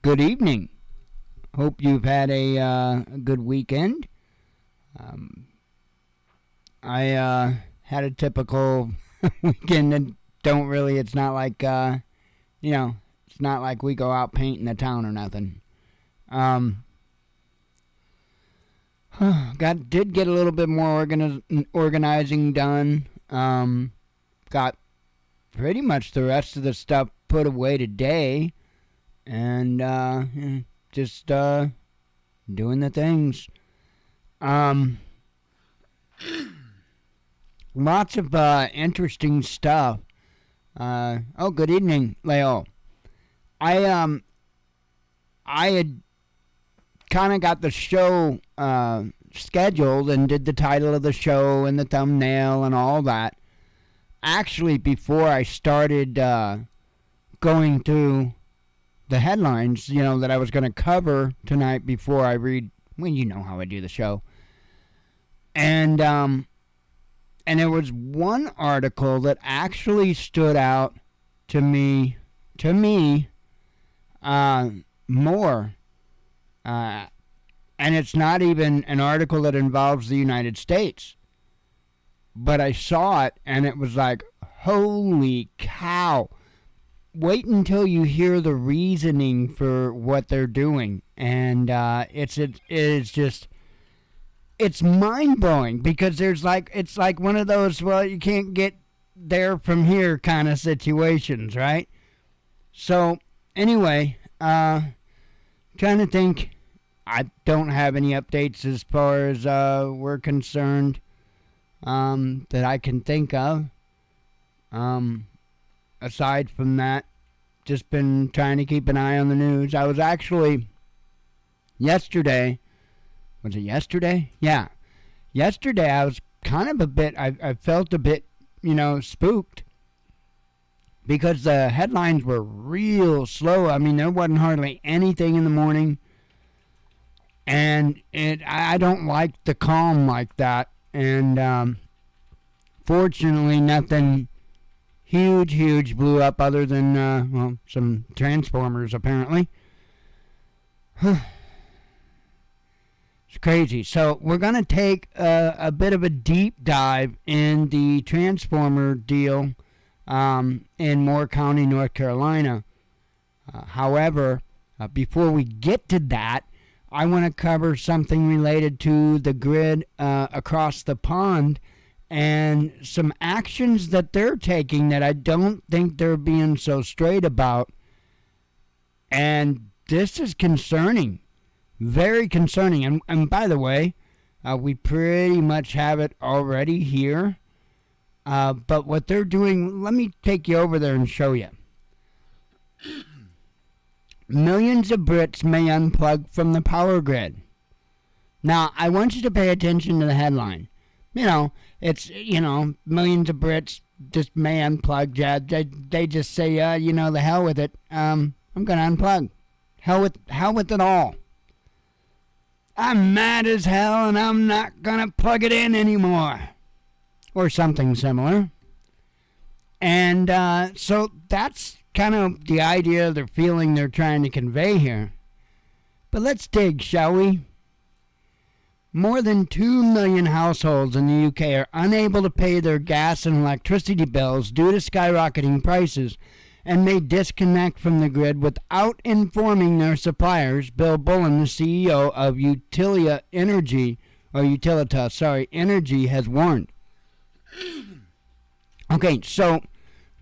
Good evening. Hope you've had a good weekend. I had a typical weekend and don't really, it's not like, it's not like we go out painting the town or nothing. Did get a little bit more organizing done. Got pretty much the rest of the stuff put away today. And just doing the things. Lots of interesting stuff. Good evening, Leo. I had kind of got the show scheduled and did the title of the show and the thumbnail and all that. Actually, before I started going through the headlines, that I was going to cover tonight before I read, well, you know how I do the show. And there was one article that actually stood out to me more. And it's not even an article that involves the United States. But I saw it and it was like, holy cow. Wait until you hear the reasoning for what they're doing. And it's mind-blowing because it's like one of those, well, you can't get there from here kind of situations, right? So, anyway, trying to think. I don't have any updates as far as we're concerned that I can think of. Aside from that, just been trying to keep an eye on the news. I was actually yesterday. Was it yesterday? Yeah. Yesterday I was kind of I felt a bit, spooked because the headlines were real slow. I mean, there wasn't hardly anything in the morning. And I don't like the calm like that. And fortunately, nothing huge blew up other than, some transformers, apparently. It's crazy. So we're going to take a bit of a deep dive in the transformer deal in Moore County, North Carolina. However, before we get to that, I want to cover something related to the grid across the pond and some actions that they're taking that I don't think they're being so straight about. And this is concerning. Very concerning. And by the way, we pretty much have it already here. But what they're doing, let me take you over there and show you. Millions of Brits may unplug from the power grid. Now, I want you to pay attention to the headline. It's, millions of Brits just may unplug. Yeah, they just say, the hell with it. I'm going to unplug. Hell with it all. I'm mad as hell and I'm not going to plug it in anymore. Or something similar. And so that's kind of the idea, the feeling they're trying to convey here. But let's dig, shall we? More than 2 million households in the UK are unable to pay their gas and electricity bills due to skyrocketing prices and may disconnect from the grid without informing their suppliers. Bill Bullen, the CEO of Utilitas Energy, has warned. Okay, so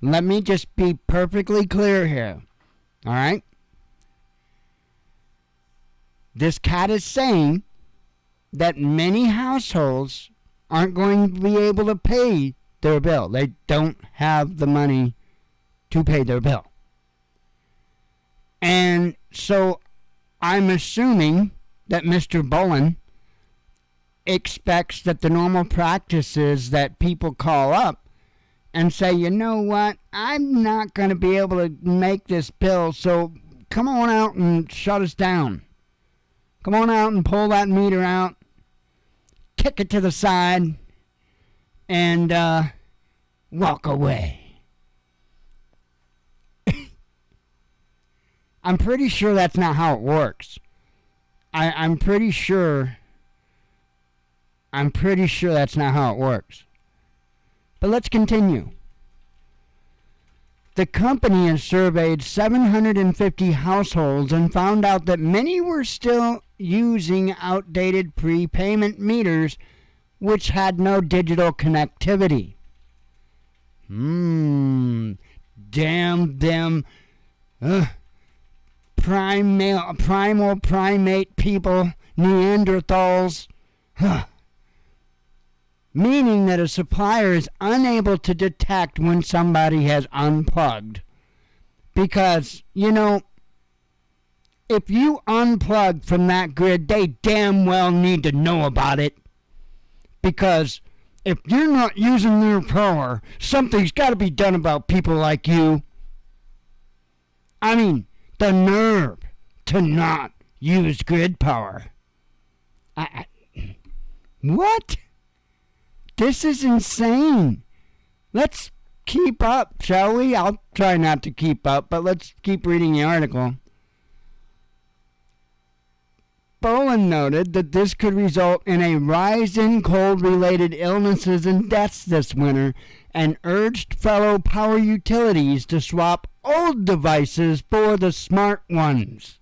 let me just be perfectly clear here. All right? This cat is saying that many households aren't going to be able to pay their bill. They don't have the money to pay their bill. And so I'm assuming that Mr. Bullen expects that the normal practice is that people call up and say, you know what, I'm not going to be able to make this bill, so come on out and shut us down. Come on out and pull that meter out, kick it to the side, and walk away. I'm pretty sure that's not how it works. I'm pretty sure that's not how it works. But let's continue. The company has surveyed 750 households and found out that many were still using outdated prepayment meters which had no digital connectivity. Damn them primal primate people, Neanderthals. Meaning that a supplier is unable to detect when somebody has unplugged. Because, if you unplug from that grid, they damn well need to know about it. Because if you're not using their power, something's got to be done about people like you. I mean, the nerve to not use grid power. What? This is insane. Let's keep up, shall we? I'll try not to keep up, but let's keep reading the article. Boland noted that this could result in a rise in cold-related illnesses and deaths this winter and urged fellow power utilities to swap old devices for the smart ones.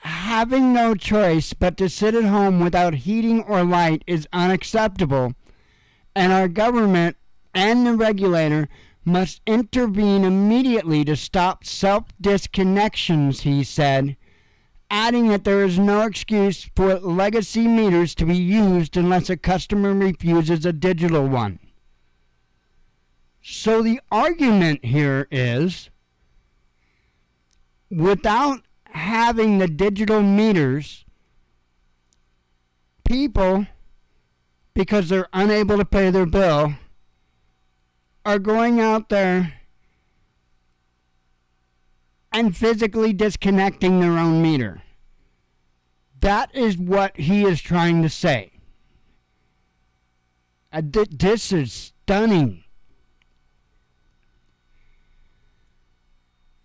Having no choice but to sit at home without heating or light is unacceptable, and our government and the regulator must intervene immediately to stop self-disconnections, he said, adding that there is no excuse for legacy meters to be used unless a customer refuses a digital one. So the argument here is, without having the digital meters, people, because they're unable to pay their bill, are going out there and physically disconnecting their own meter. That is what he is trying to say. This is stunning.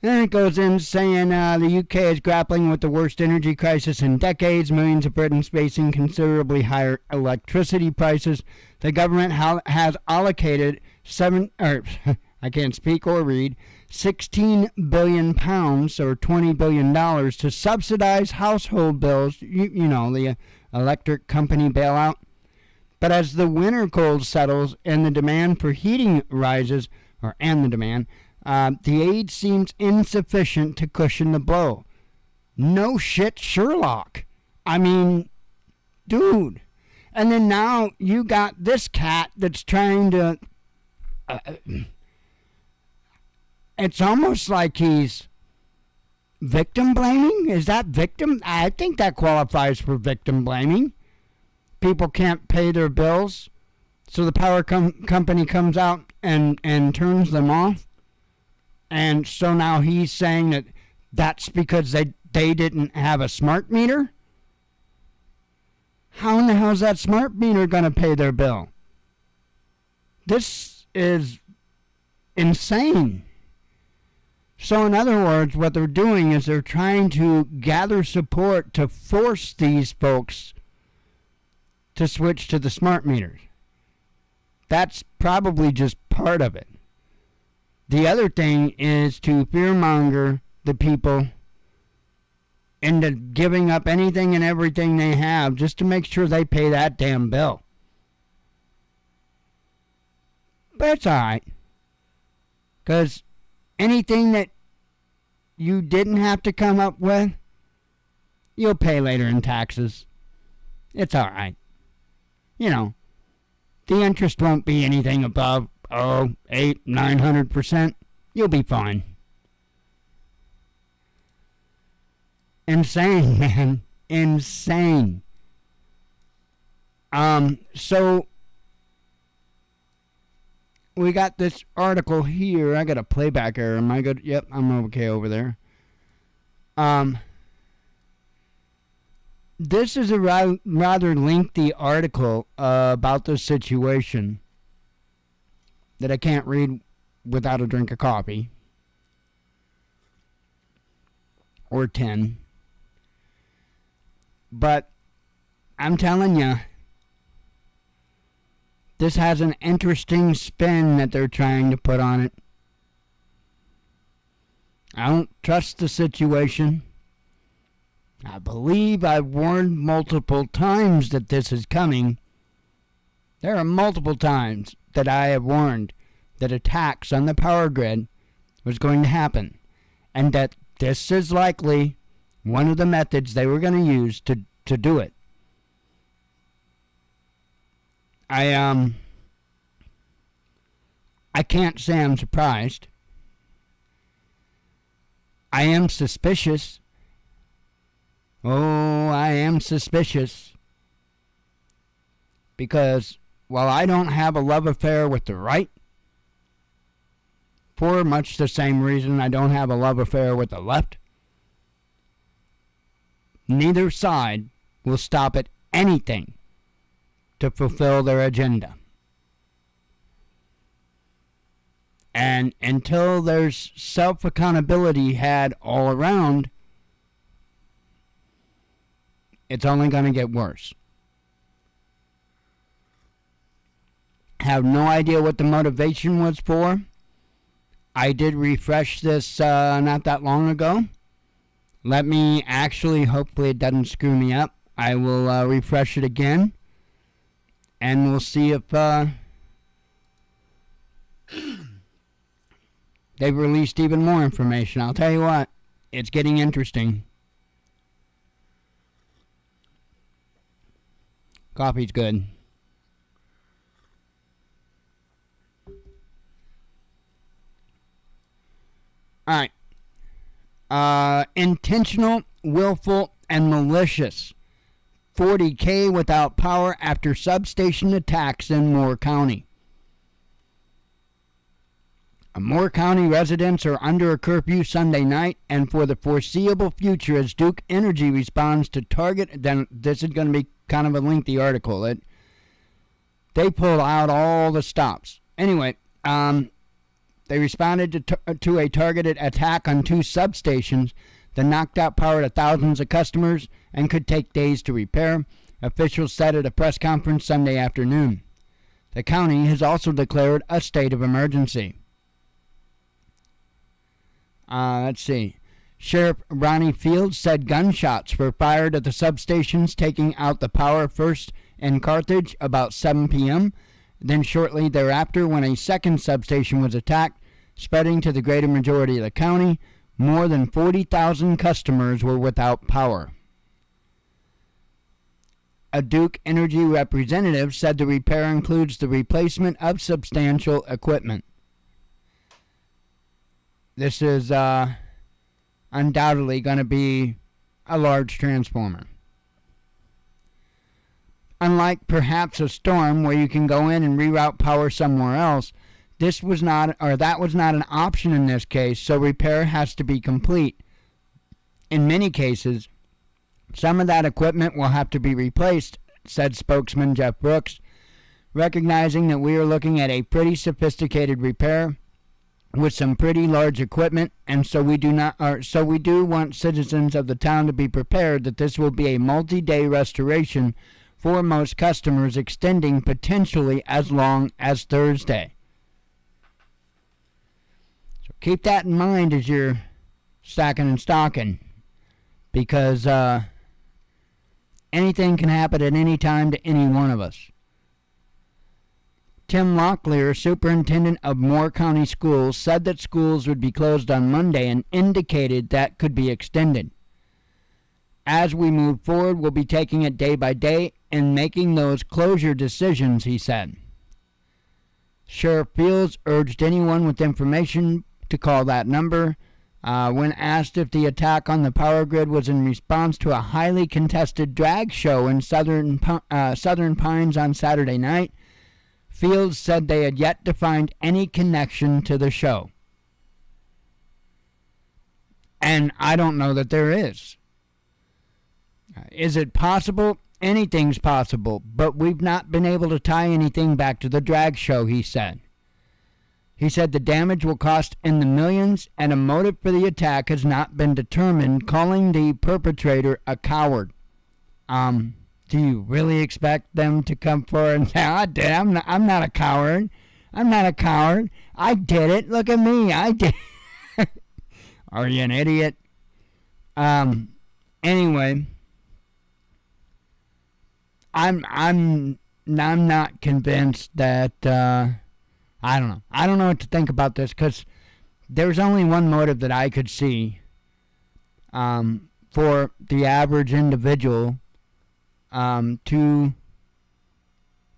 Then it goes in saying the UK is grappling with the worst energy crisis in decades. Millions of Britons facing considerably higher electricity prices. The government has allocated I can't speak or read, £16 billion or $20 billion to subsidize household bills. You know, the electric company bailout. But as the winter cold settles and the demand for heating rises, the aid seems insufficient to cushion the blow. No shit, Sherlock. I mean, dude. And then now you got this cat that's trying to... it's almost like he's victim blaming. Is that victim? I think that qualifies for victim blaming. People can't pay their bills, so the power company comes out and turns them off. And so now he's saying that that's because they didn't have a smart meter? How in the hell is that smart meter going to pay their bill? This is insane. So in other words, what they're doing is they're trying to gather support to force these folks to switch to the smart meters. That's probably just part of it. The other thing is to fearmonger the people into giving up anything and everything they have just to make sure they pay that damn bill. But it's alright. Because anything that you didn't have to come up with, you'll pay later in taxes. It's alright. You know, the interest won't be anything above 800-900%. You'll be fine. Insane, man. Insane. So we got this article here. I got a playback error. Am I good? Yep, I'm okay over there. This is a rather lengthy article about the situation. that I can't read without a drink of coffee. Or 10. But I'm telling you, this has an interesting spin that they're trying to put on it. I don't trust the situation. I believe I've warned multiple times that this is coming. There are multiple times that I have warned that attacks on the power grid was going to happen, and that this is likely one of the methods they were going to use to do it. I can't say I'm surprised. I am suspicious. Oh, I am suspicious. Because while I don't have a love affair with the right, for much the same reason I don't have a love affair with the left, neither side will stop at anything to fulfill their agenda. And until there's self-accountability had all around, it's only going to get worse. Have no idea what the motivation was for. I did refresh this not that long ago. Let me actually, hopefully it doesn't screw me up. I will refresh it again. And we'll see if they've released even more information. I'll tell you what, it's getting interesting. Coffee's good. All right. Intentional, willful, and malicious. 40K without power after substation attacks in Moore County. Moore County residents are under a curfew Sunday night and for the foreseeable future as Duke Energy responds to target. Then this is going to be kind of a lengthy article. They pulled out all the stops. Anyway, they responded to a targeted attack on 2 substations that knocked out power to thousands of customers and could take days to repair, officials said at a press conference Sunday afternoon. The county has also declared a state of emergency. Let's see. Sheriff Ronnie Fields said gunshots were fired at the substations, taking out the power first in Carthage about 7 p.m., then shortly thereafter when a second substation was attacked, spreading to the greater majority of the county. More than 40,000 customers were without power. A Duke Energy representative said the repair includes the replacement of substantial equipment. This is undoubtedly going to be a large transformer. Unlike perhaps a storm where you can go in and reroute power somewhere else, that was not an option in this case, so repair has to be complete. In many cases, some of that equipment will have to be replaced, said spokesman Jeff Brooks, recognizing that we are looking at a pretty sophisticated repair with some pretty large equipment, and so we do want citizens of the town to be prepared that this will be a multi-day restoration for most customers, extending potentially as long as Thursday. So keep that in mind as you're stacking and stocking, because anything can happen at any time to any one of us. Tim Locklear, superintendent of Moore County Schools, said that schools would be closed on Monday and indicated that could be extended. As we move forward, we'll be taking it day by day and making those closure decisions, he said. Sheriff Fields urged anyone with information to call that number. When asked if the attack on the power grid was in response to a highly contested drag show in Southern Pines on Saturday night, Fields said they had yet to find any connection to the show. And I don't know that there is. Is it possible? Anything's possible, but we've not been able to tie anything back to the drag show, he said. He said the damage will cost in the millions and a motive for the attack has not been determined, calling the perpetrator a coward. Do you really expect them to come forward and say, "Oh, damn, I'm not a coward. I'm not a coward. I did it. Look at me. I did." Are you an idiot? Anyway, I'm not convinced that. I don't know. I don't know what to think about this because there's only one motive that I could see for the average individual to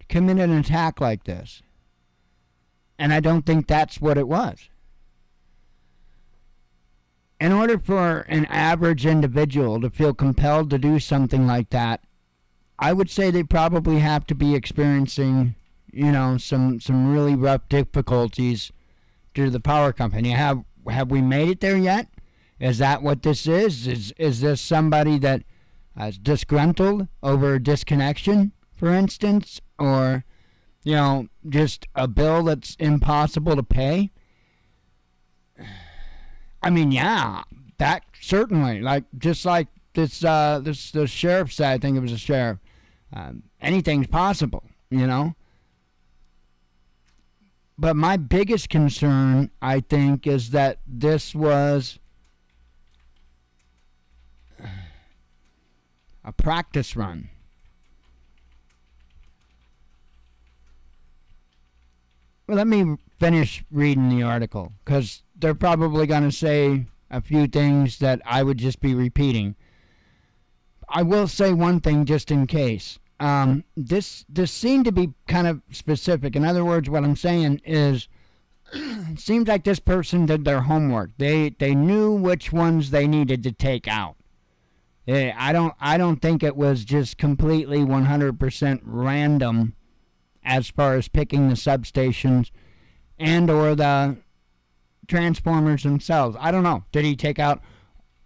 commit an attack like this. And I don't think that's what it was. In order for an average individual to feel compelled to do something like that, I would say they probably have to be experiencing, some really rough difficulties due to the power company. Have we made it there yet? Is that what this is? Is this somebody that is disgruntled over disconnection, for instance, or just a bill that's impossible to pay? I mean, yeah, that certainly, just like the sheriff said, I think it was a sheriff, anything's possible, But my biggest concern, I think, is that this was a practice run. Well, let me finish reading the article, because they're probably going to say a few things that I would just be repeating. I will say one thing just in case. This seemed to be kind of specific. In other words, what I'm saying is, it seems like this person did their homework. They knew which ones they needed to take out. I don't think it was just completely 100% random as far as picking the substations and or the transformers themselves. I don't know. Did he take out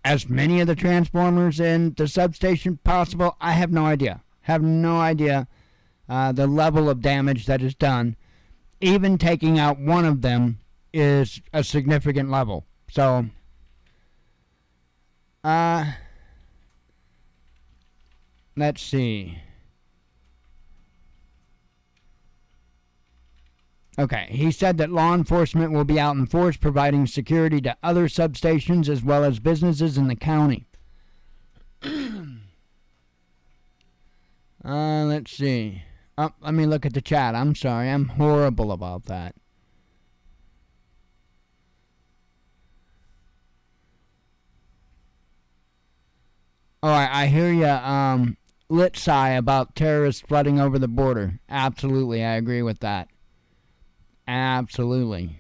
as many of the transformers in the substation possible? I have no idea. The level of damage that is done. Even taking out one of them is a significant level. So, let's see. Okay, he said that law enforcement will be out in force providing security to other substations as well as businesses in the county. Let's see. Oh, let me look at the chat. I'm sorry. I'm horrible about that. Oh, I hear you, lit sigh about terrorists flooding over the border. Absolutely, I agree with that. Absolutely.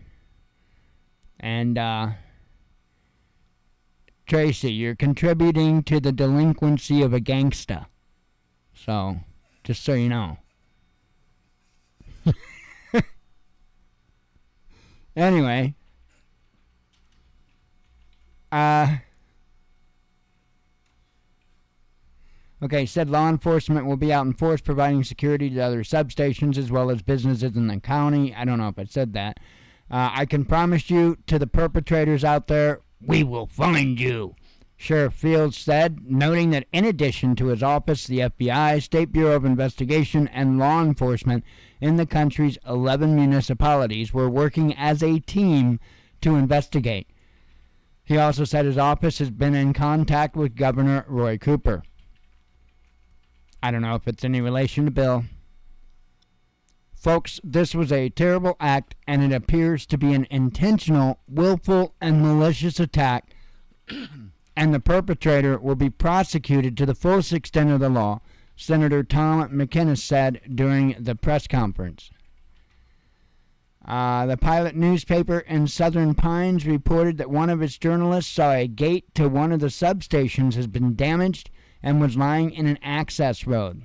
And, Tracy, you're contributing to the delinquency of a gangsta. So, just so you know. Anyway. Okay, said law enforcement will be out in force providing security to other substations as well as businesses in the county. I don't know if it said that. I can promise you to the perpetrators out there, we will find you, Sheriff Fields said, noting that in addition to his office, the FBI, State Bureau of Investigation, and law enforcement in the country's 11 municipalities were working as a team to investigate. He also said his office has been in contact with Governor Roy Cooper. I don't know if it's any relation to Bill. Folks, this was a terrible act, and it appears to be an intentional, willful, and malicious attack, and the perpetrator will be prosecuted to the fullest extent of the law, Senator Tom McInnes said during the press conference. The Pilot newspaper in Southern Pines reported that one of its journalists saw a gate to one of the substations has been damaged and was lying in an access road.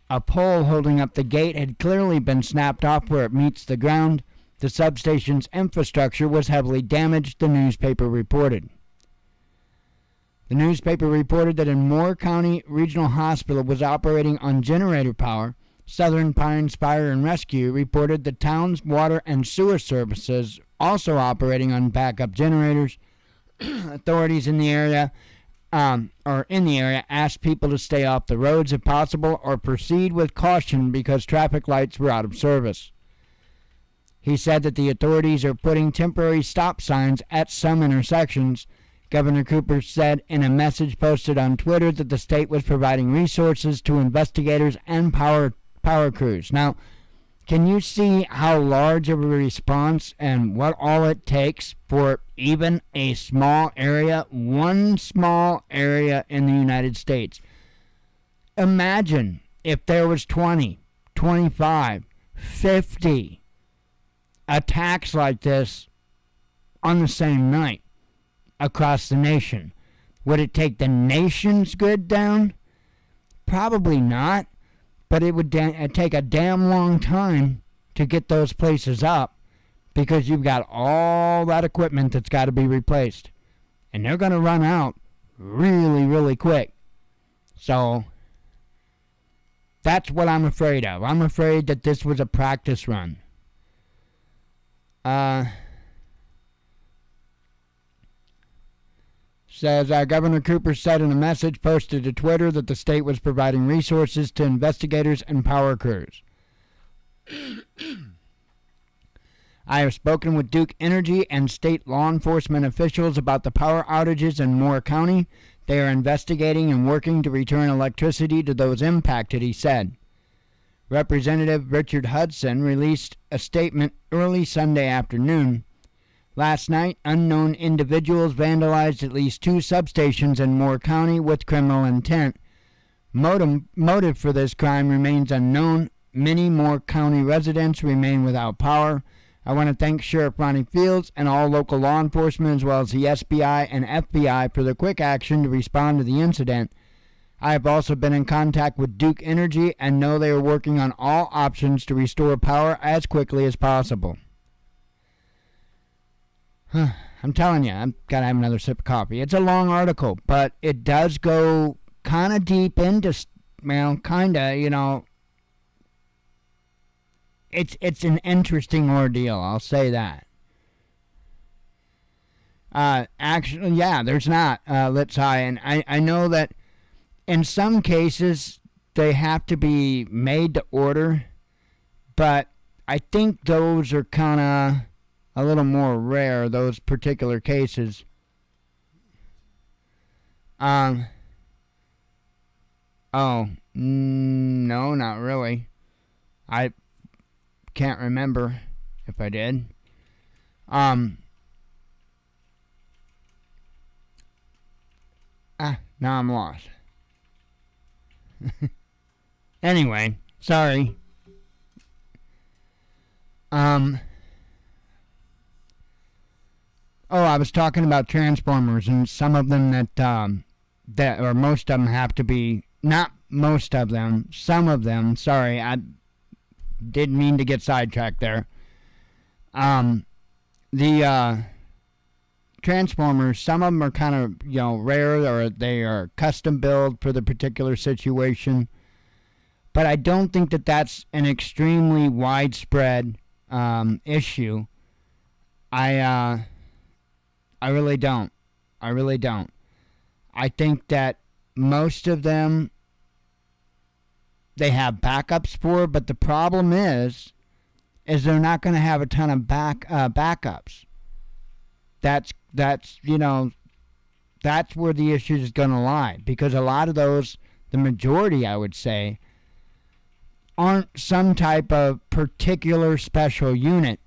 A pole holding up the gate had clearly been snapped off where it meets the ground. The substation's infrastructure was heavily damaged, the newspaper reported. The newspaper reported that in Moore County Regional Hospital was operating on generator power Southern Pines Fire and Rescue reported the town's water and sewer services also operating on backup generators. Authorities in the area asked people to stay off the roads if possible or proceed with caution because traffic lights were out of service. He said that the authorities are putting temporary stop signs at some intersections. Governor Cooper said in a message posted on Twitter that the state was providing resources to investigators and power crews. Now, can you see how large of a response and what all it takes for even a small area, one small area in the United States? Imagine if there was 20, 25, 50 attacks like this on the same night across the nation. Would it take the nation's grid down? Probably not, but it would take a damn long time to get those places up because you've got all that equipment that's got to be replaced. And they're going to run out really, really quick. So that's what I'm afraid of. I'm afraid that this was a practice run. Says Governor Cooper said in a message posted to Twitter that the state was providing resources to investigators and power crews. I have spoken with Duke Energy and state law enforcement officials about the power outages in Moore County. They are investigating and working to return electricity to those impacted, he said. Representative Richard Hudson released a statement early Sunday afternoon. Last night, unknown individuals vandalized at least 2 substations in Moore County with criminal intent. Motive for this crime remains unknown. Many Moore County residents remain without power. I want to thank Sheriff Ronnie Fields and all local law enforcement as well as the SBI and FBI for their quick action to respond to the incident. I have also been in contact with Duke Energy and know they are working on all options to restore power as quickly as possible. I'm telling you, I've got to have another sip of coffee. It's a long article, but it does go kind of deep into, well, kind of, you know, it's an interesting ordeal, I'll say that. Actually, yeah, there's not Litz High, and I know that in some cases they have to be made to order, but I think those are kind of a little more rare, those particular cases. No, not really. I can't remember if I did. Now I'm lost. Anyway, sorry. I was talking about transformers, and some of them or most of them have to be, not most of them, some of them, sorry, I didn't mean to get sidetracked there. The transformers, some of them are kind of, rare, or they are custom built for the particular situation. But I don't think that that's an extremely widespread issue. I really don't. I think that most of them they have backups for, but the problem is they're not going to have a ton of backups. That's where the issue is going to lie, because a lot of those, the majority, I would say, aren't some type of particular special unit,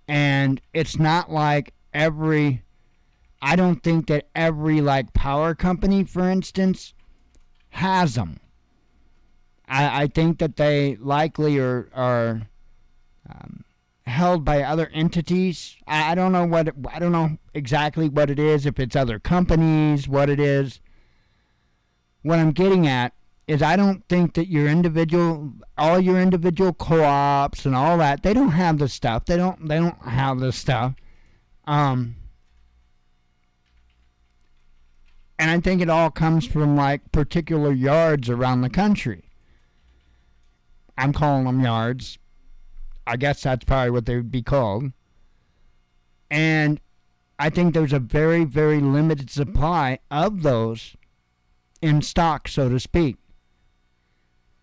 and it's not like I don't think that every power company, for instance, has them. I think that they likely are held by other entities. I don't know exactly what it is, if it's other companies, what it is. What I'm getting at is I don't think that all your individual co-ops and all that, they don't have this stuff. They don't have this stuff. And I think it all comes from particular yards around the country. I'm calling them yards. I guess that's probably what they would be called. And I think there's a very, very limited supply of those in stock, so to speak.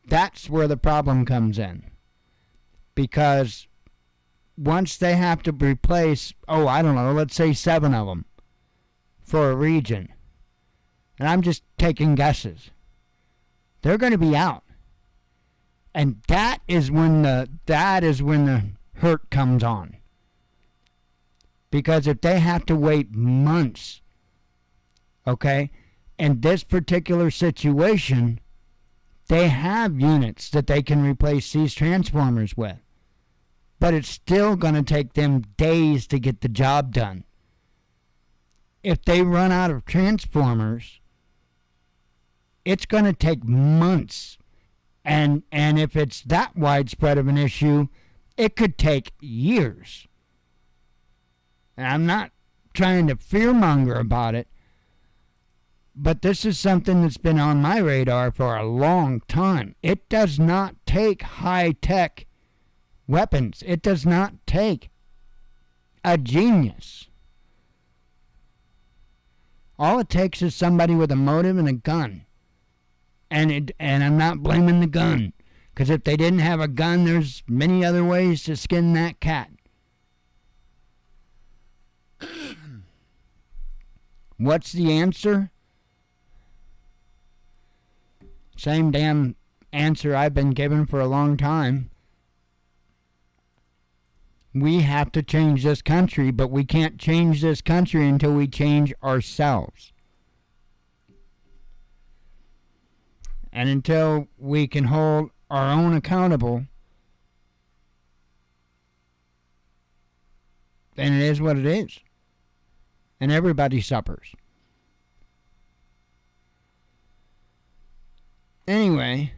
That's where the problem comes in. Because once they have to replace, I don't know, let's say 7 of them for a region, and I'm just taking guesses, they're going to be out. And that is when the hurt comes on. Because if they have to wait months, okay, in this particular situation, they have units that they can replace these transformers with. But it's still going to take them days to get the job done. If they run out of transformers, it's going to take months. And if it's that widespread of an issue, it could take years. And I'm not trying to fearmonger about it, but this is something that's been on my radar for a long time. It does not take high-tech weapons. It does not take a genius. All it takes is somebody with a motive and a gun. And I'm not blaming the gun, because if they didn't have a gun, there's many other ways to skin that cat. What's the answer? Same damn answer I've been given for a long time. We have to change this country, but we can't change this country until we change ourselves. And until we can hold our own accountable, then it is what it is. And everybody suffers. Anyway,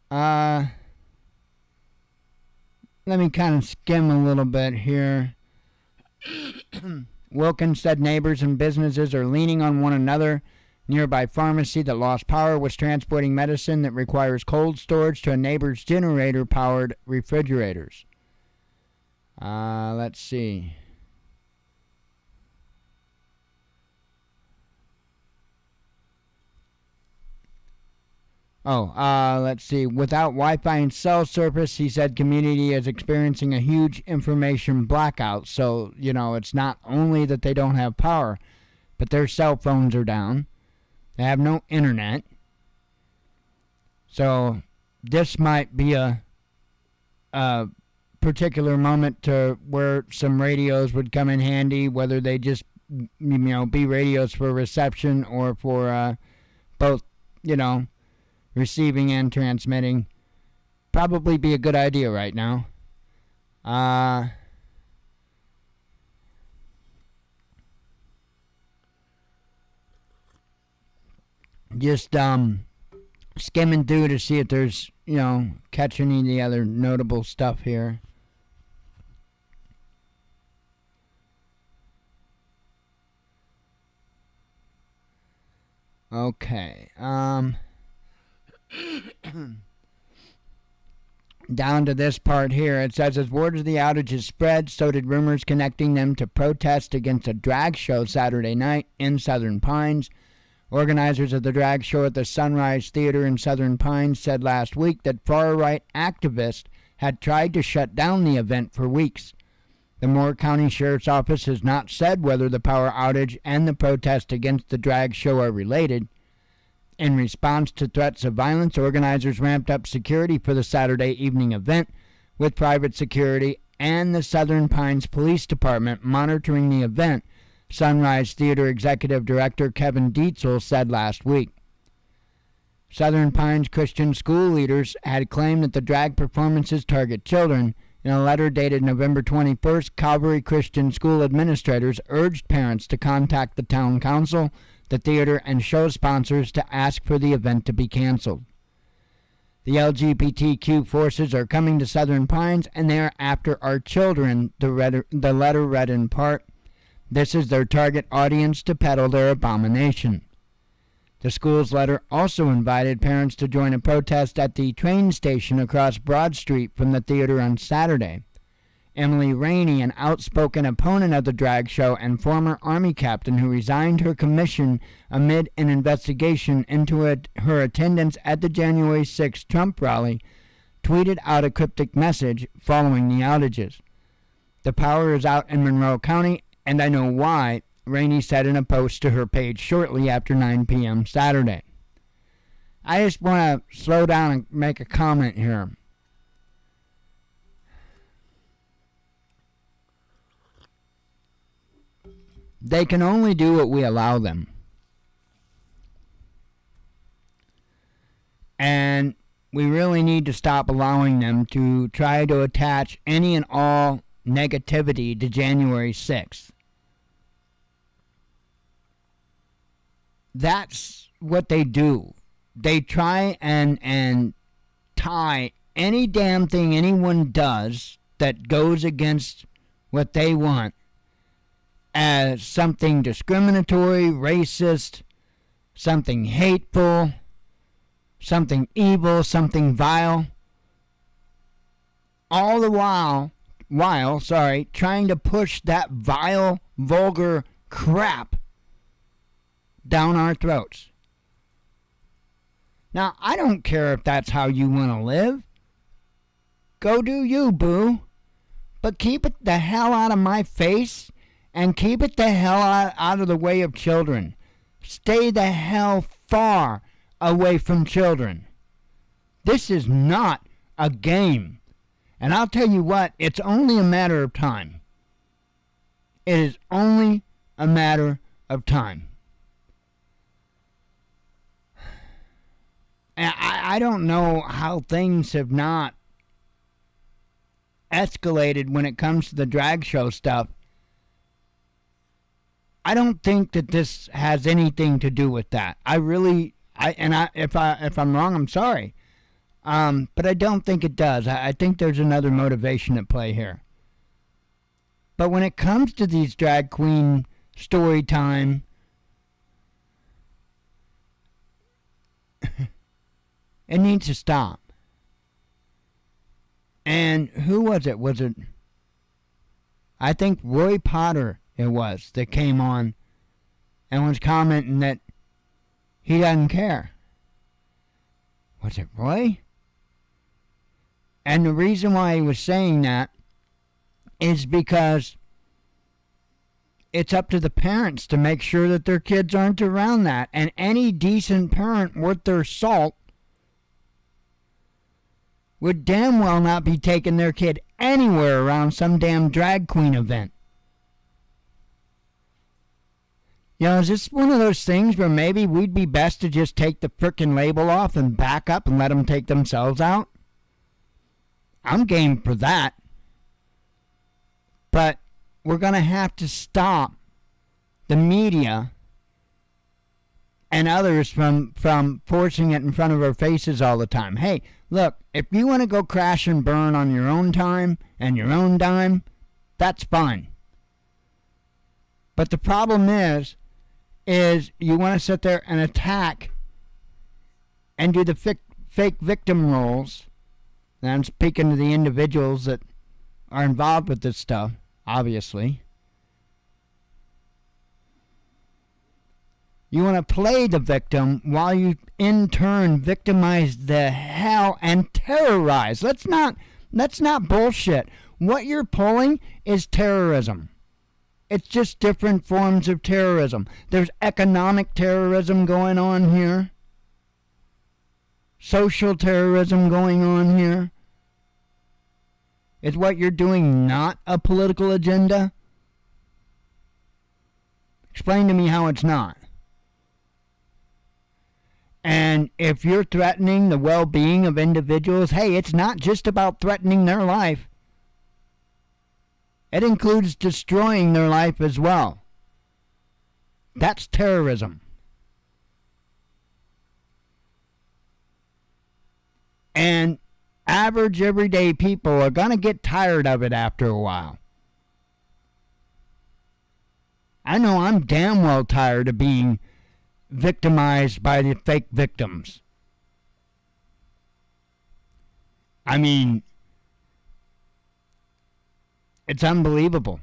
let me kind of skim a little bit here. Wilkins said neighbors and businesses are leaning on one another. Nearby pharmacy that lost power was transporting medicine that requires cold storage to a neighbor's generator-powered refrigerators. Let's see. Let's see. Without Wi-Fi and cell service, he said community is experiencing a huge information blackout. So, it's not only that they don't have power, but their cell phones are down. They have no internet. So this might be a particular moment to where some radios would come in handy, whether they just, be radios for reception or for both, receiving and transmitting. Probably be a good idea right now. Just skimming through to see if there's, catch any of the other notable stuff here. Okay. Down to this part here, it says, as word of the outages spread, so did rumors connecting them to protest against a drag show Saturday night in Southern Pines. Organizers of the drag show at the Sunrise Theater in Southern Pines said last week that far-right activists had tried to shut down the event for weeks. The Moore County Sheriff's Office has not said whether the power outage and the protest against the drag show are related. In response to threats of violence, organizers ramped up security for the Saturday evening event, with private security and the Southern Pines Police Department monitoring the event, Sunrise Theater Executive Director Kevin Dietzel said last week. Southern Pines Christian school leaders had claimed that the drag performances target children. In a letter dated November 21st, Calvary Christian School administrators urged parents to contact the town council, the theater, and show sponsors to ask for the event to be canceled. The LGBTQ forces are coming to Southern Pines, and they are after our children, the letter read in part. This is their target audience to peddle their abomination. The school's letter also invited parents to join a protest at the train station across Broad Street from the theater on Saturday. Emily Rainey, an outspoken opponent of the drag show and former Army captain who resigned her commission amid an investigation into her attendance at the January 6 Trump rally, tweeted out a cryptic message following the outages. "The power is out in Monroe County, and I know why," Rainey said in a post to her page shortly after 9 p.m. Saturday. I just want to slow down and make a comment here. They can only do what we allow them. And we really need to stop allowing them to try to attach any and all negativity to January 6th. That's what they do. They try and tie any damn thing anyone does that goes against what they want as something discriminatory, racist, something hateful, something evil, something vile. All the while, trying to push that vile, vulgar crap down our throats. Now, I don't care if that's how you want to live. Go do you, boo. But keep it the hell out of my face, and keep it the hell out of the way of children. Stay the hell far away from children. This is not a game. And I'll tell you what, it's only a matter of time. It is only a matter of time. And I don't know how things have not escalated when it comes to the drag show stuff. I don't think that this has anything to do with that. If I'm wrong, I'm sorry. But I don't think it does. I think there's another motivation at play here. But when it comes to these drag queen story time, it needs to stop. And who was it? Was it, I think Roy Potter it was, that came on and was commenting that he doesn't care. Was it Roy? And the reason why he was saying that is because it's up to the parents to make sure that their kids aren't around that. And any decent parent worth their salt would damn well not be taking their kid anywhere around some damn drag queen event. You know, is this one of those things where maybe we'd be best to just take the frickin' label off and back up and let them take themselves out? I'm game for that. But we're going to have to stop the media and others from forcing it in front of our faces all the time. Hey, look, if you want to go crash and burn on your own time and your own dime, that's fine. But the problem is you want to sit there and attack and do the fake victim roles. And I'm speaking to the individuals that are involved with this stuff, obviously. You want to play the victim while you in turn victimize the hell and terrorize. That's not bullshit. What you're pulling is terrorism. It's just different forms of terrorism. There's economic terrorism going on here. Social terrorism going on here. Is what you're doing not a political agenda? Explain to me how it's not. And if you're threatening the well-being of individuals, hey, it's not just about threatening their life. It includes destroying their life as well. That's terrorism. And average, everyday people are going to get tired of it after a while. I know I'm damn well tired of being victimized by the fake victims. I mean, it's unbelievable.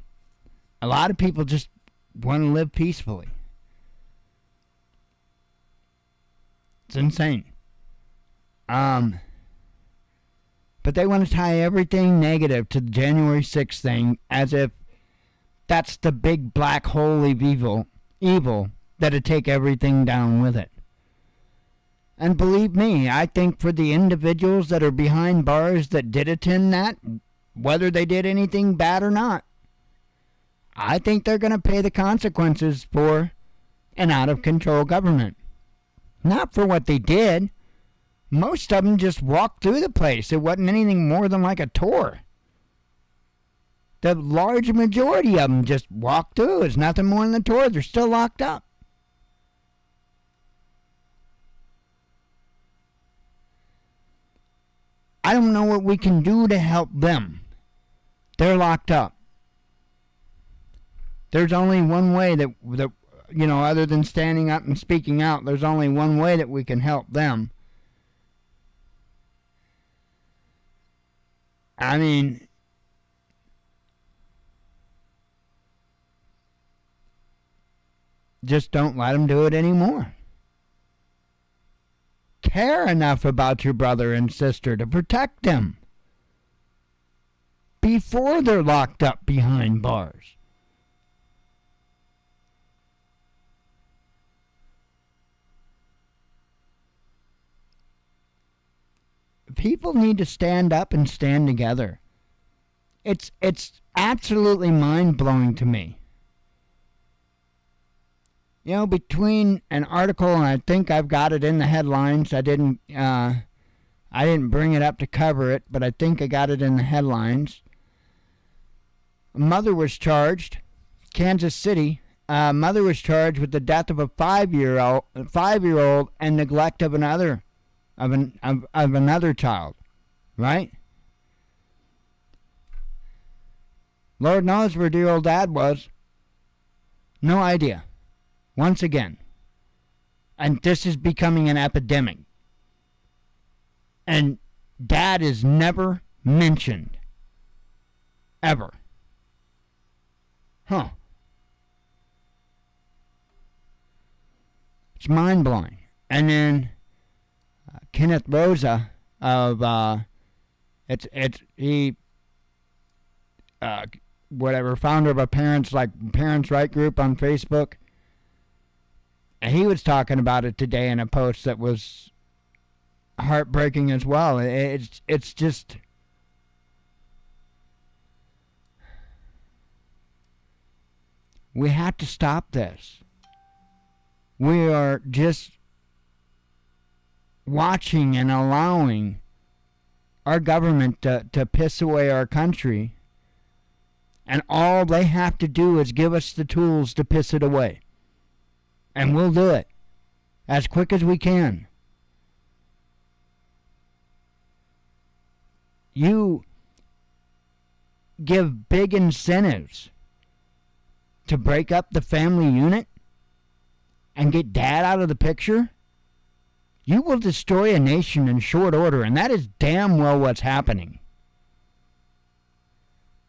A lot of people just want to live peacefully. It's insane. But they want to tie everything negative to the January 6th thing as if that's the big black hole of evil that'd take everything down with it. And believe me, I think for the individuals that are behind bars that did attend that, whether they did anything bad or not, I think they're going to pay the consequences for an out-of-control government. Not for what they did. Most of them just walked through the place. It wasn't anything more than like a tour. The large majority of them just walked through. It's nothing more than a tour. They're still locked up. I don't know what we can do to help them. They're locked up. There's only one way that other than standing up and speaking out, there's only one way that we can help them. I mean, just don't let them do it anymore. Care enough about your brother and sister to protect them before they're locked up behind bars. People need to stand up and stand together. It's absolutely mind-blowing to me. You know, between an article, and I think I've got it in the headlines. I didn't bring it up to cover it, but I think I got it in the headlines. A mother was charged, Kansas City. Mother was charged with the death of a 5-year-old and neglect of another child, right? Lord knows where dear old dad was. No idea. Once again. And this is becoming an epidemic. And dad is never mentioned. Ever. Huh. It's mind-blowing. And then Kenneth Rosa of founder of a parents right group on Facebook. And he was talking about it today in a post that was heartbreaking as well. It's just we have to stop this. We are just watching and allowing our government to piss away our country, and all they have to do is give us the tools to piss it away, and we'll do it as quick as we can. You give big incentives to break up the family unit and get dad out of the picture, you will destroy a nation in short order, and that is damn well what's happening.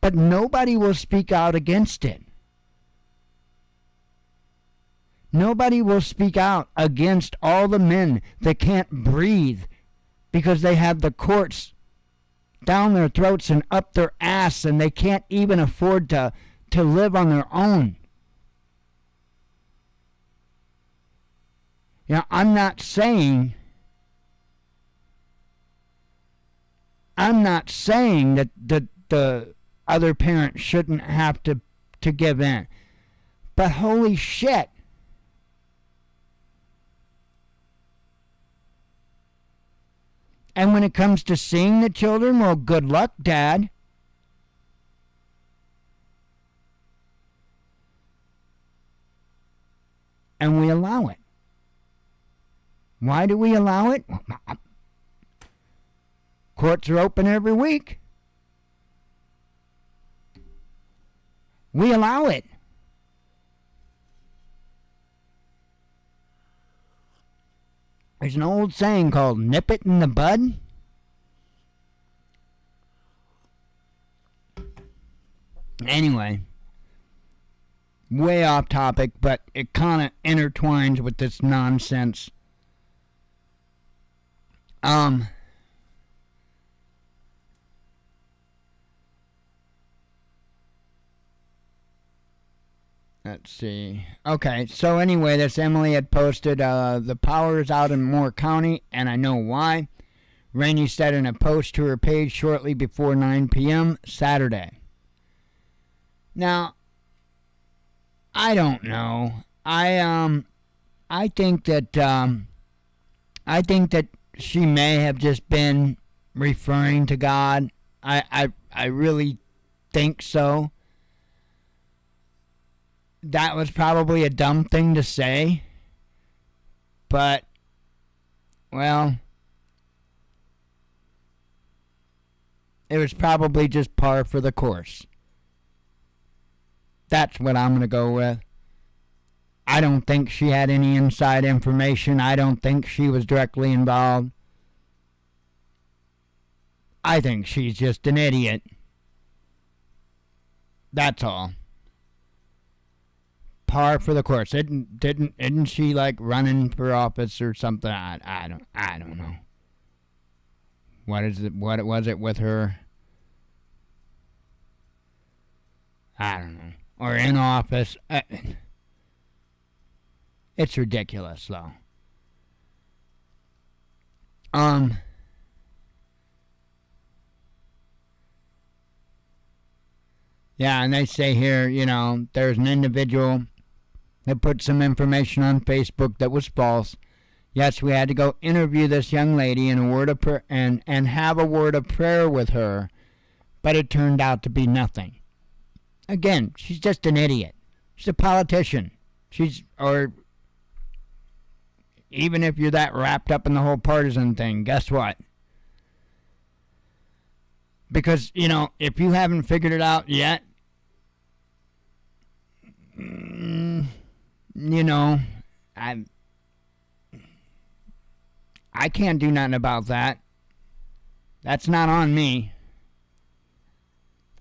But nobody will speak out against it. Nobody will speak out against all the men that can't breathe because they have the courts down their throats and up their ass, and they can't even afford to live on their own. You know, I'm not saying that the other parent shouldn't have to give in. But holy shit. And when it comes to seeing the children, well, good luck, Dad. And we allow it. Why do we allow it? Courts are open every week. We allow it. There's an old saying called nip it in the bud. Anyway, way off topic, but it kind of intertwines with this nonsense. Let's see. Okay, so anyway, this Emily had posted, the power is out in Moore County, and I know why. Rainey said in a post to her page shortly before 9 p.m. Saturday. Now, I don't know. I think that she may have just been referring to God. I really think so. That was probably a dumb thing to say, but, well, it was probably just par for the course. That's what I'm going to go with. I don't think she had any inside information. I don't think she was directly involved. I think she's just an idiot. That's all. Par for the course. Isn't she like running for office or something? I don't know. What is it? What was it with her? I don't know. Or in office. It's ridiculous, though. Yeah, and they say here, there's an individual that put some information on Facebook that was false. Yes, we had to go interview this young lady in a word of and have a word of prayer with her, but it turned out to be nothing. Again, she's just an idiot. She's a politician. Or even if you're that wrapped up in the whole partisan thing, guess what? Because, if you haven't figured it out yet, I can't do nothing about that. That's not on me.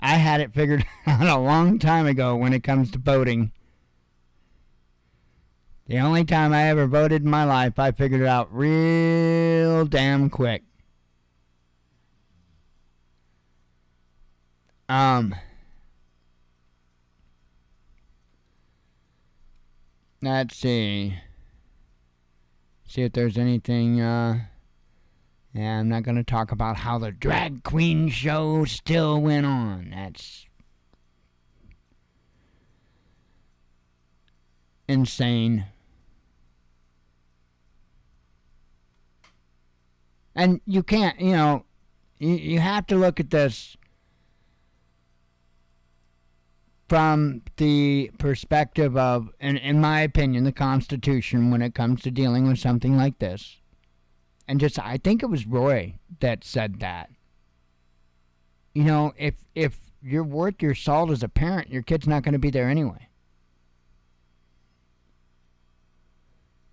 I had it figured out a long time ago when it comes to voting. The only time I ever voted in my life, I figured it out real damn quick. Let's see. See if there's anything, yeah, I'm not going to talk about how the drag queen show still went on. That's insane. And you can't, you have to look at this from the perspective of, in my opinion, the Constitution when it comes to dealing with something like this. And I think it was Roy that said that. If you're worth your salt as a parent, your kid's not going to be there anyway.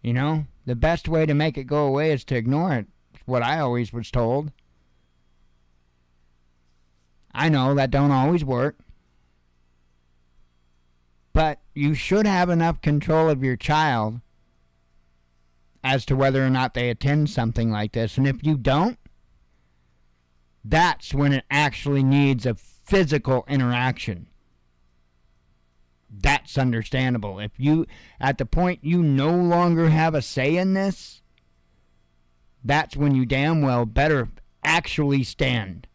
The best way to make it go away is to ignore it. It's what I always was told. I know that don't always work. But you should have enough control of your child as to whether or not they attend something like this. And if you don't, that's when it actually needs a physical interaction. That's understandable. If you, at the point you no longer have a say in this, that's when you damn well better actually stand.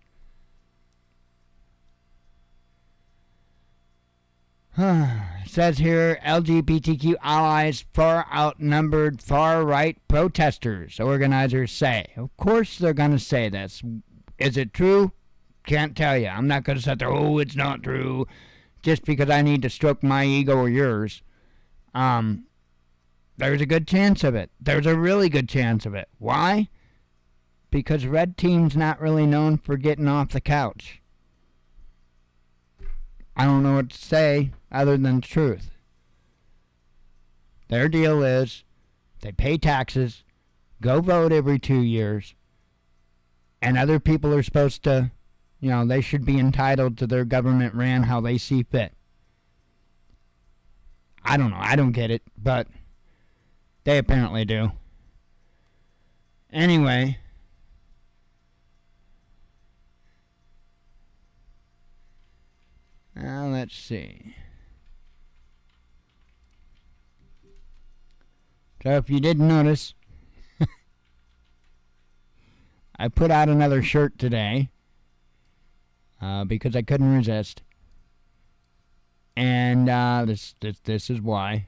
It says here, LGBTQ allies far outnumbered far-right protesters, organizers say. Of course they're going to say this. Is it true? Can't tell you. I'm not going to sit there, it's not true, just because I need to stroke my ego or yours. There's a good chance of it. There's a really good chance of it. Why? Because Red Team's not really known for getting off the couch. I don't know what to say other than the truth. Their deal is they pay taxes, go vote every 2 years, and other people are supposed to, they should be entitled to their government ran how they see fit. I don't know. I don't get it, but they apparently do. Anyway, now let's see. So if you didn't notice, I put out another shirt today because I couldn't resist. And this is why.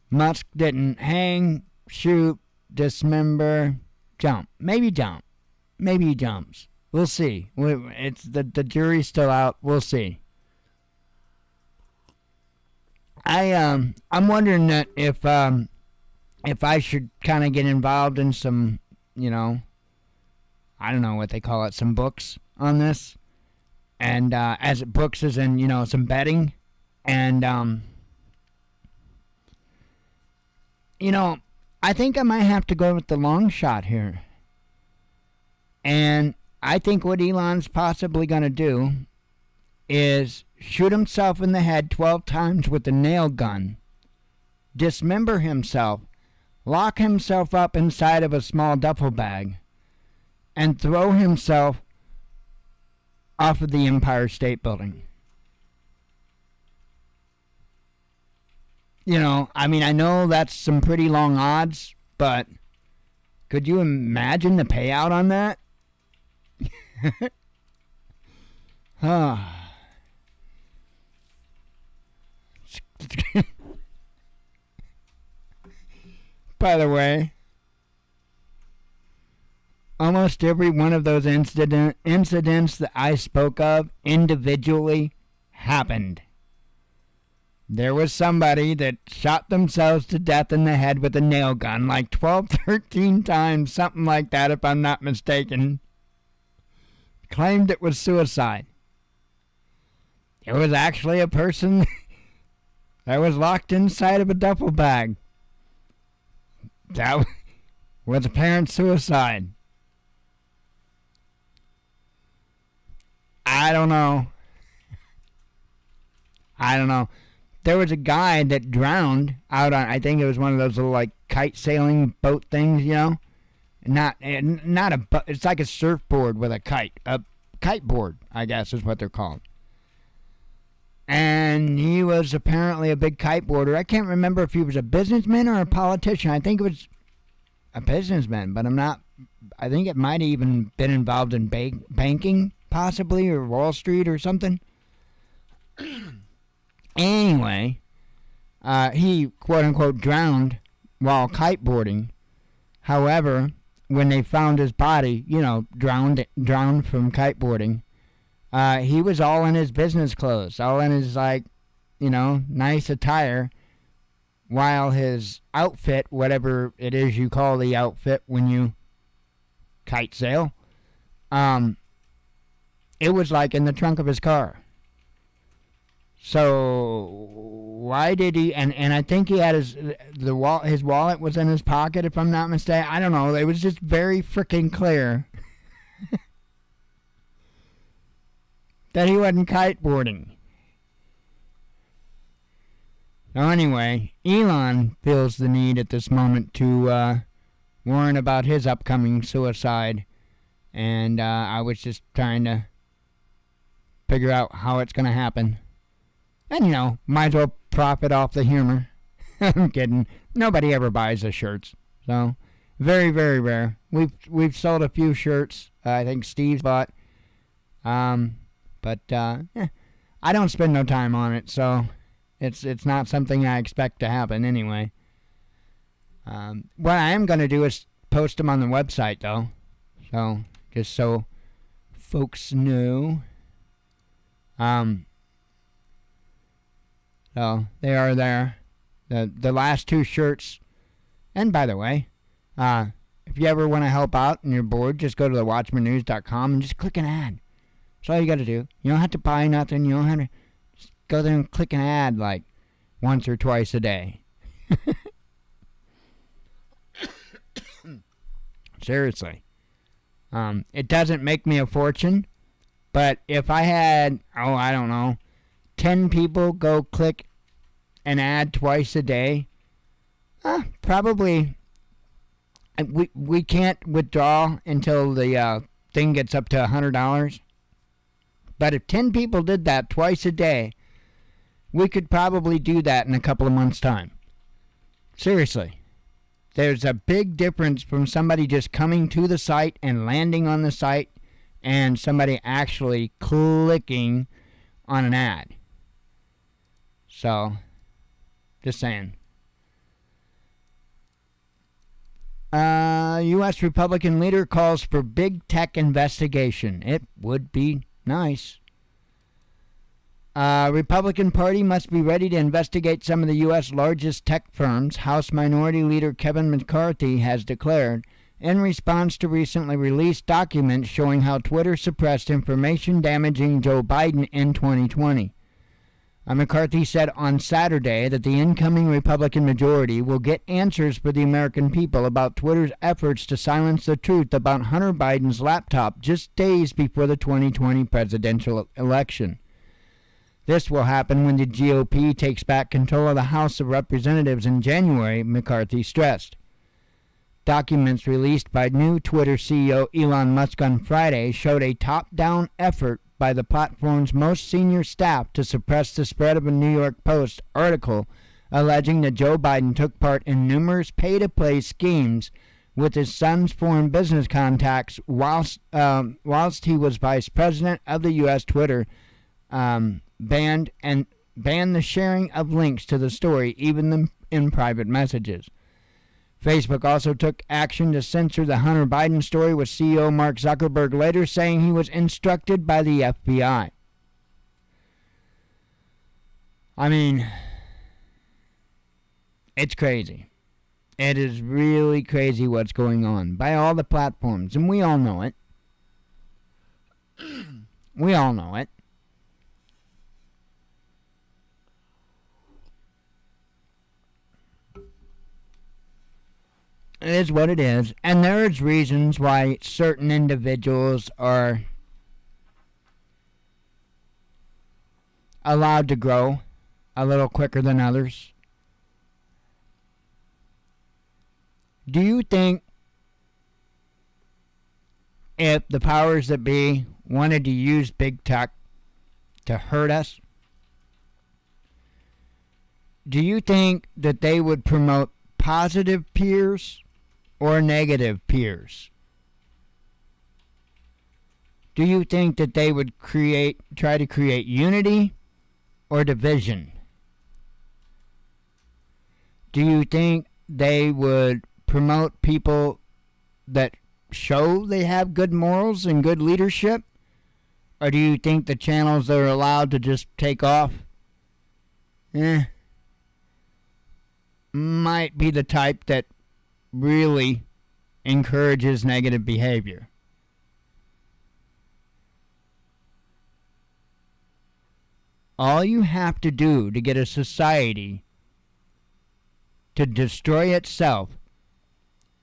Musk didn't hang, shoot, dismember, jump. Maybe jump. Maybe he jumps. We'll see. It's the jury's still out. We'll see. I'm wondering that if I should kind of get involved in some, I don't know what they call it, some books on this, and as books as in some betting, and I think I might have to go with the long shot here, and I think what Elon's possibly going to do is shoot himself in the head 12 times with a nail gun, dismember himself, lock himself up inside of a small duffel bag, and throw himself off of the Empire State Building. I know that's some pretty long odds, but could you imagine the payout on that? By the way, almost every one of those incidents that I spoke of individually happened. There was somebody that shot themselves to death in the head with a nail gun like 12, 13 times, something like that if I'm not mistaken. Claimed it was suicide. It was actually a person that was locked inside of a duffel bag. That was apparent suicide. I don't know. There was a guy that drowned out on, I think it was one of those little like kite sailing boat things, Not a boat. It's like a surfboard with a kiteboard, I guess is what they're called. And he was apparently a big kiteboarder. I can't remember if he was a businessman or a politician. I think it was a businessman, but I think it might have even been involved in banking, possibly, or Wall Street or something. Anyway, he, quote-unquote, drowned while kiteboarding. However, when they found his body, drowned from kiteboarding, he was all in his business clothes, all in his, nice attire, while his outfit, whatever it is you call the outfit when you kite sail, it was like in the trunk of his car. So why did he? And I think he had his wallet was in his pocket, if I'm not mistaken. I don't know. It was just very freaking clear that he wasn't kiteboarding. So anyway, Elon feels the need at this moment to warn about his upcoming suicide, and I was just trying to figure out how it's going to happen. And, might as well profit off the humor. I'm kidding. Nobody ever buys the shirts. So, very, very rare. We've sold a few shirts. I think Steve's bought. But I don't spend no time on it, so it's not something I expect to happen anyway. What I am going to do is post them on the website, though. So, just so folks know. So, they are there. The last two shirts. And by the way, if you ever want to help out and you're bored, just go to the watchmannews.com and just click an ad. That's all you got to do. You don't have to buy nothing. You don't have to just go there and click an ad. Like, once or twice a day. Seriously. It doesn't make me a fortune, but if I had, I don't know, 10 people go click an ad twice a day, probably we can't withdraw until the thing gets up to $100. But if 10 people did that twice a day, we could probably do that in a couple of months' time. Seriously. There's a big difference from somebody just coming to the site and landing on the site and somebody actually clicking on an ad. So, just saying. U.S. Republican leader calls for big tech investigation. It would be nice. Republican Party must be ready to investigate some of the U.S. largest tech firms, House Minority Leader Kevin McCarthy has declared, in response to recently released documents showing how Twitter suppressed information damaging Joe Biden in 2020. McCarthy said on Saturday that the incoming Republican majority will get answers for the American people about Twitter's efforts to silence the truth about Hunter Biden's laptop just days before the 2020 presidential election. This will happen when the GOP takes back control of the House of Representatives in January, McCarthy stressed. Documents released by new Twitter CEO Elon Musk on Friday showed a top-down effort by the platform's most senior staff to suppress the spread of a New York Post article alleging that Joe Biden took part in numerous pay-to-play schemes with his son's foreign business contacts whilst he was vice president of the U.S. Twitter banned the sharing of links to the story, even in private messages. Facebook also took action to censor the Hunter Biden story, with CEO Mark Zuckerberg later saying he was instructed by the FBI. I mean, it's crazy. It is really crazy what's going on by all the platforms, and we all know it. We all know it. It is what it is, and there's reasons why certain individuals are allowed to grow a little quicker than others. Do you think if the powers that be wanted to use big tech to hurt us, do you think that they would promote positive peers or negative peers? Do you think that they would try to create unity or division? Do you think they would promote people that show they have good morals and good leadership? Or do you think the channels that are allowed to just take off might be the type that really encourages negative behavior? All you have to do to get a society to destroy itself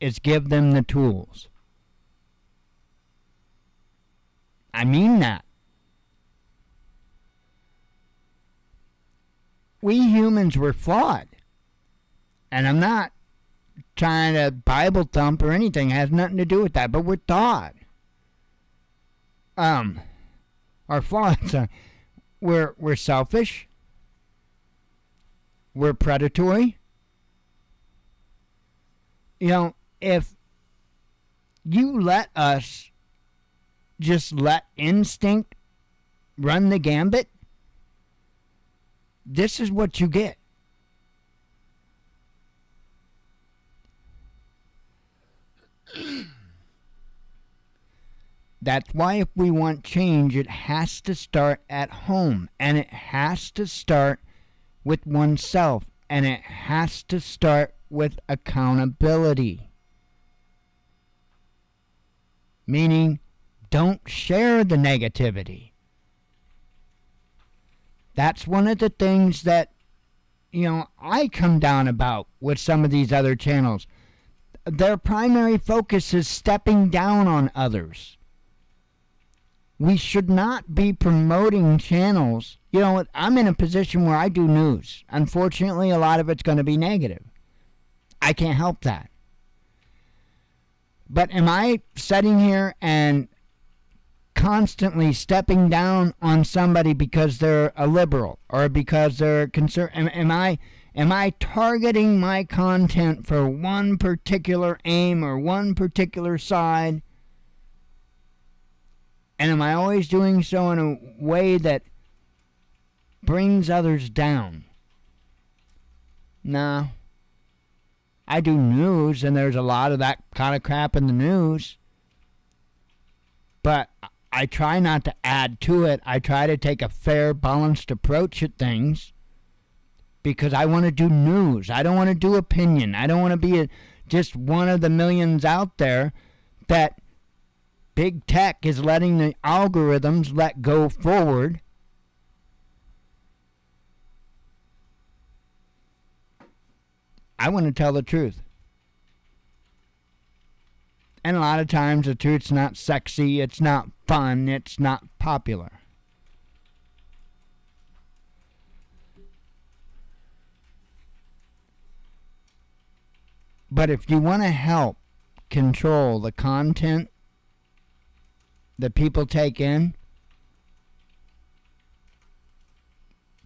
is give them the tools. I mean that. We humans were flawed. And I'm not trying to Bible thump or anything. It has nothing to do with that. But we're thought. Our flaws are we're selfish. We're predatory. You know, if you let us just let instinct run the gambit, this is what you get. That's why if we want change, it has to start at home. And it has to start with oneself. And it has to start with accountability. Meaning, don't share the negativity. That's one of the things that I come down about with some of these other channels. Their primary focus is stepping down on others. We should not be promoting channels. I'm in a position where I do news. Unfortunately, a lot of it's going to be negative. I can't help that. But am I sitting here and constantly stepping down on somebody because they're a liberal or because they're conservative? Am I targeting my content for one particular aim or one particular side? And am I always doing so in a way that brings others down? No. I do news, and there's a lot of that kind of crap in the news. But I try not to add to it. I try to take a fair, balanced approach at things because I want to do news. I don't want to do opinion. I don't want to be just one of the millions out there that big tech is letting the algorithms let go forward. I want to tell the truth. And a lot of times the truth's not sexy, it's not fun, it's not popular. But if you want to help control the content that people take in,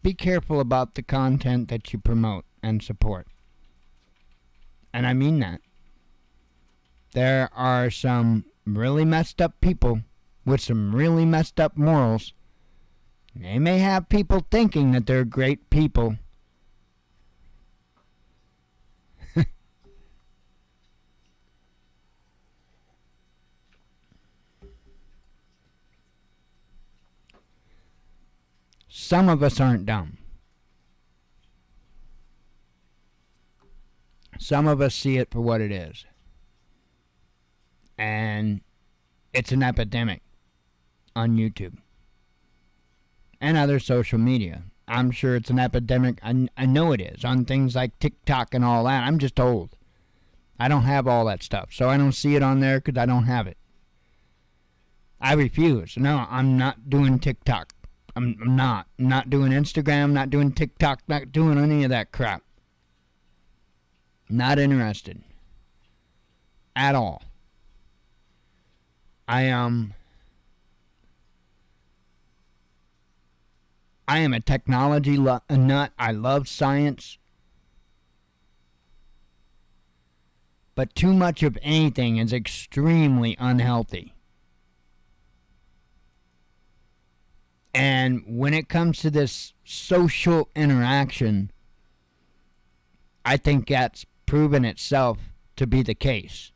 be careful about the content that you promote and support. And I mean that. There are some really messed up people with some really messed up morals. They may have people thinking that they're great people. Some of us aren't dumb. Some of us see it for what it is. And it's an epidemic on YouTube and other social media. I'm sure it's an epidemic. I know it is on things like TikTok and all that. I'm just old. I don't have all that stuff, so I don't see it on there because I don't have it. I refuse. No, I'm not doing TikTok. I'm not. I'm not doing Instagram, not doing TikTok, not doing any of that crap. Not interested. At all. I am a technology nut. I love science. But too much of anything is extremely unhealthy. And when it comes to this social interaction, I think that's proven itself to be the case.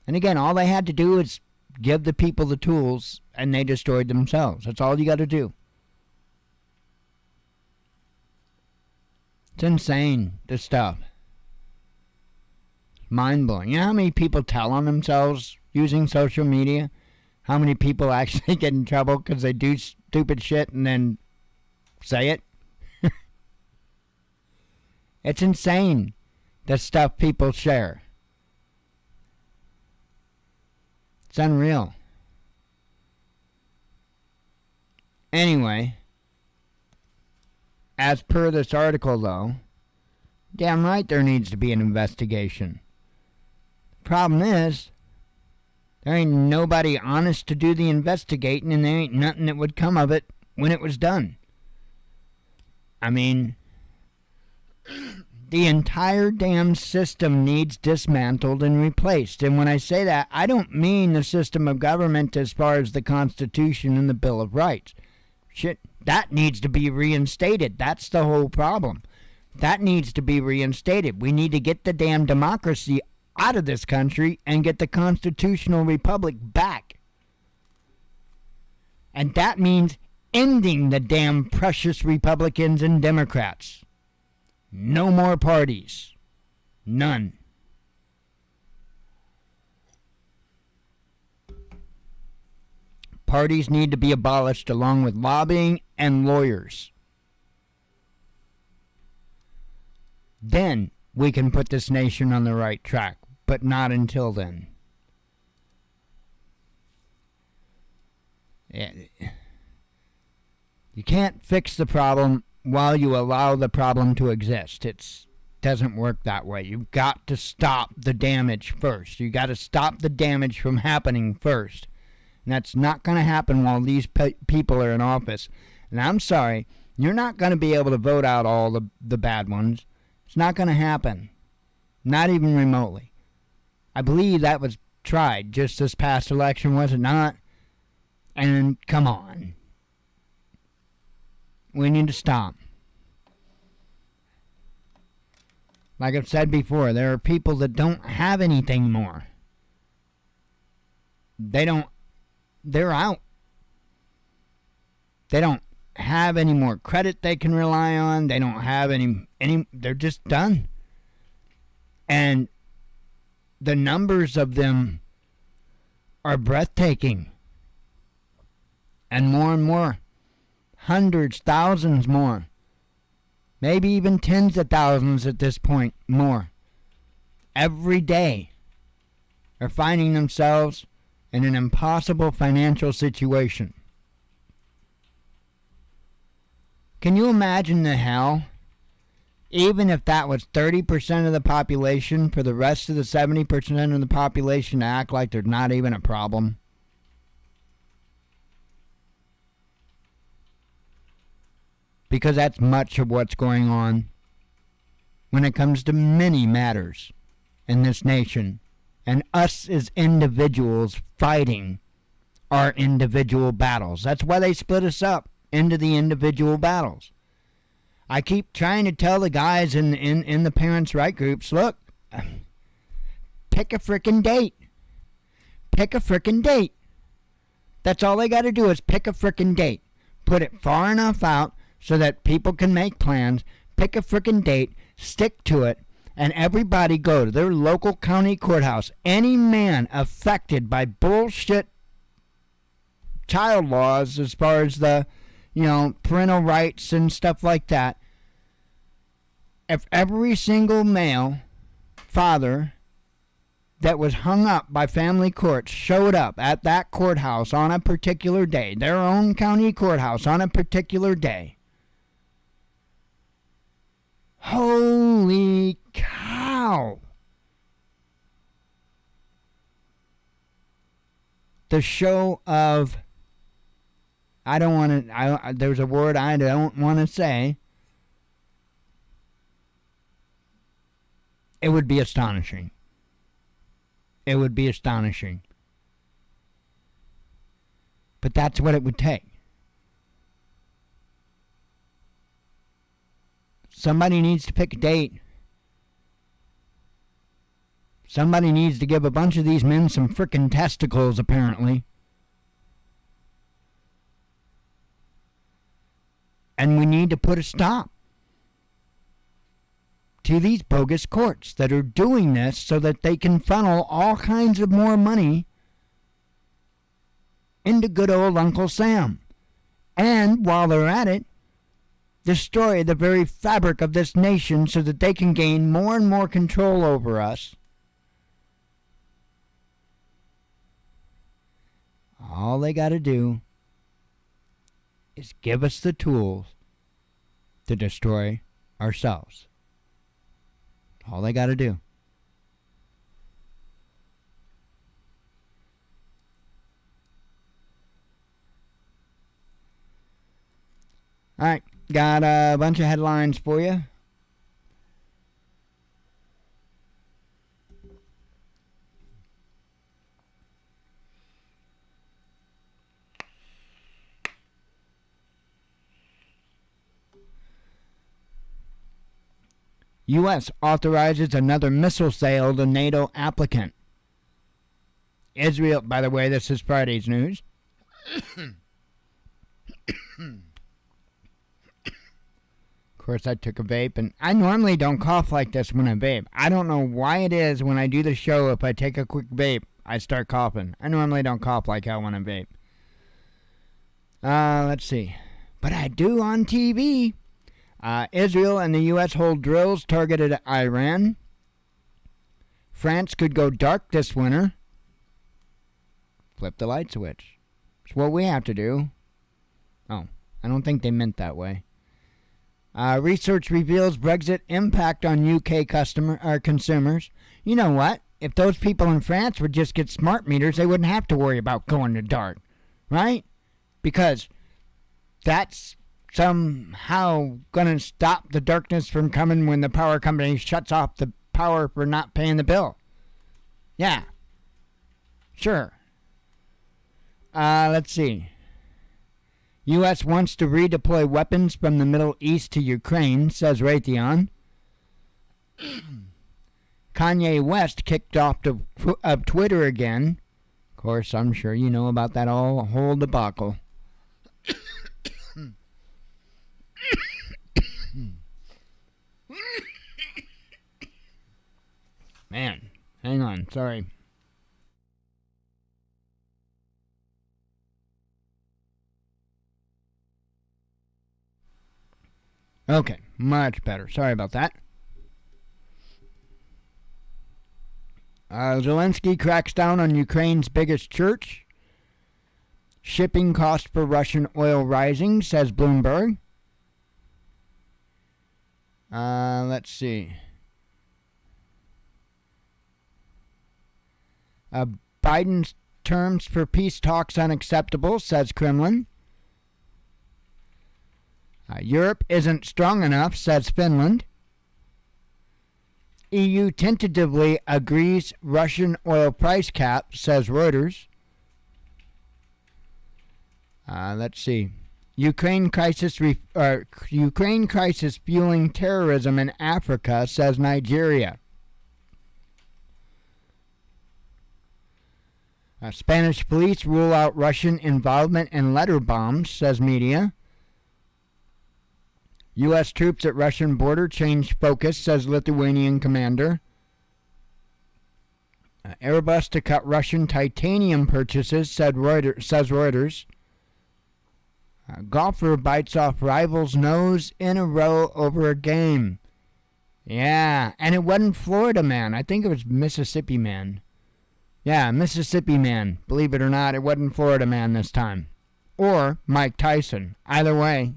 And again, all they had to do is give the people the tools, and they destroyed themselves. That's all you got to do. It's insane, this stuff. Mind-blowing. You know how many people tell on themselves using social media? How many people actually get in trouble because they do stupid shit and then say it? It's insane, the stuff people share. It's unreal. Anyway, as per this article, though, damn right there needs to be an investigation. Problem is, there ain't nobody honest to do the investigating, and there ain't nothing that would come of it when it was done. I mean, the entire damn system needs dismantled and replaced. And when I say that, I don't mean the system of government as far as the Constitution and the Bill of Rights. Shit, that needs to be reinstated. That's the whole problem. That needs to be reinstated. We need to get the damn democracy out of this country and get the constitutional republic back. And that means ending the damn precious Republicans and Democrats. No more parties. None. Parties need to be abolished along with lobbying and lawyers. Then we can put this nation on the right track, but not until then. You can't fix the problem while you allow the problem to exist. It doesn't work that way. You've got to stop the damage first. You've got to stop the damage from happening first. And that's not going to happen while these people are in office. And I'm sorry, you're not going to be able to vote out all the bad ones. It's not going to happen. Not even remotely. I believe that was tried just this past election, was it not? And come on. We need to stop. Like I've said before, there are people that don't have anything more. They're out. They don't have any more credit they can rely on. They don't have any they're just done. And the numbers of them are breathtaking. And more. Hundreds, thousands more. Maybe even tens of thousands at this point more. Every day are finding themselves in an impossible financial situation. Can you imagine the hell? Even if that was 30% of the population, for the rest of the 70% of the population to act like there's not even a problem? Because that's much of what's going on when it comes to many matters in this nation, and us as individuals fighting our individual battles. That's why they split us up into the individual battles. I keep trying to tell the guys in the parents' right groups, look, pick a frickin' date. Pick a frickin' date. That's all they got to do is pick a frickin' date. Put it far enough out so that people can make plans. Pick a frickin' date, stick to it, and everybody go to their local county courthouse. Any man affected by bullshit child laws as far as the, parental rights and stuff like that. If every single male father that was hung up by family courts showed up at that courthouse on a particular day, their own county courthouse on a particular day, holy cow! The show of, there's a word I don't want to say. It would be astonishing. It would be astonishing. But that's what it would take. Somebody needs to pick a date. Somebody needs to give a bunch of these men some frickin' testicles, apparently. And we need to put a stop to these bogus courts that are doing this so that they can funnel all kinds of more money into good old Uncle Sam. And while they're at it, destroy the very fabric of this nation so that they can gain more and more control over us. All they got to do is give us the tools to destroy ourselves. All they got to do. All right, got a bunch of headlines for you. U.S. authorizes another missile sale to NATO applicant. Israel, by the way, this is Friday's news. Of course, I took a vape, and I normally don't cough like this when I vape. I don't know why it is when I do the show, if I take a quick vape, I start coughing. I normally don't cough like that when I vape. Let's see. But I do on TV. Israel and the U.S. hold drills targeted at Iran. France could go dark this winter. Flip the light switch. It's what we have to do. Oh, I don't think they meant that way. Research reveals Brexit impact on UK consumers. You know what? If those people in France would just get smart meters, they wouldn't have to worry about going to dark, right? Because that's somehow going to stop the darkness from coming when the power company shuts off the power for not paying the bill. Yeah. Sure. Let's see. U.S. wants to redeploy weapons from the Middle East to Ukraine, says Raytheon. Kanye West kicked off of Twitter again. Of course, I'm sure you know about that whole debacle. Man, hang on, sorry. Okay, much better. Sorry about that. Zelensky cracks down on Ukraine's biggest church. Shipping cost for Russian oil rising, says Bloomberg. Let's see. Biden's terms for peace talks unacceptable, says Kremlin. Europe isn't strong enough, says Finland. EU tentatively agrees Russian oil price cap, says Reuters. Let's see. Ukraine crisis fueling terrorism in Africa, says Nigeria. Spanish police rule out Russian involvement in letter bombs, says media. U.S. troops at Russian border change focus, says Lithuanian commander. Airbus to cut Russian titanium purchases, says Reuters. Golfer bites off rival's nose in a row over a game. Yeah, and it wasn't Florida man. I think it was Mississippi man. Yeah, Mississippi man. Believe it or not, it wasn't Florida man this time. Or Mike Tyson. Either way.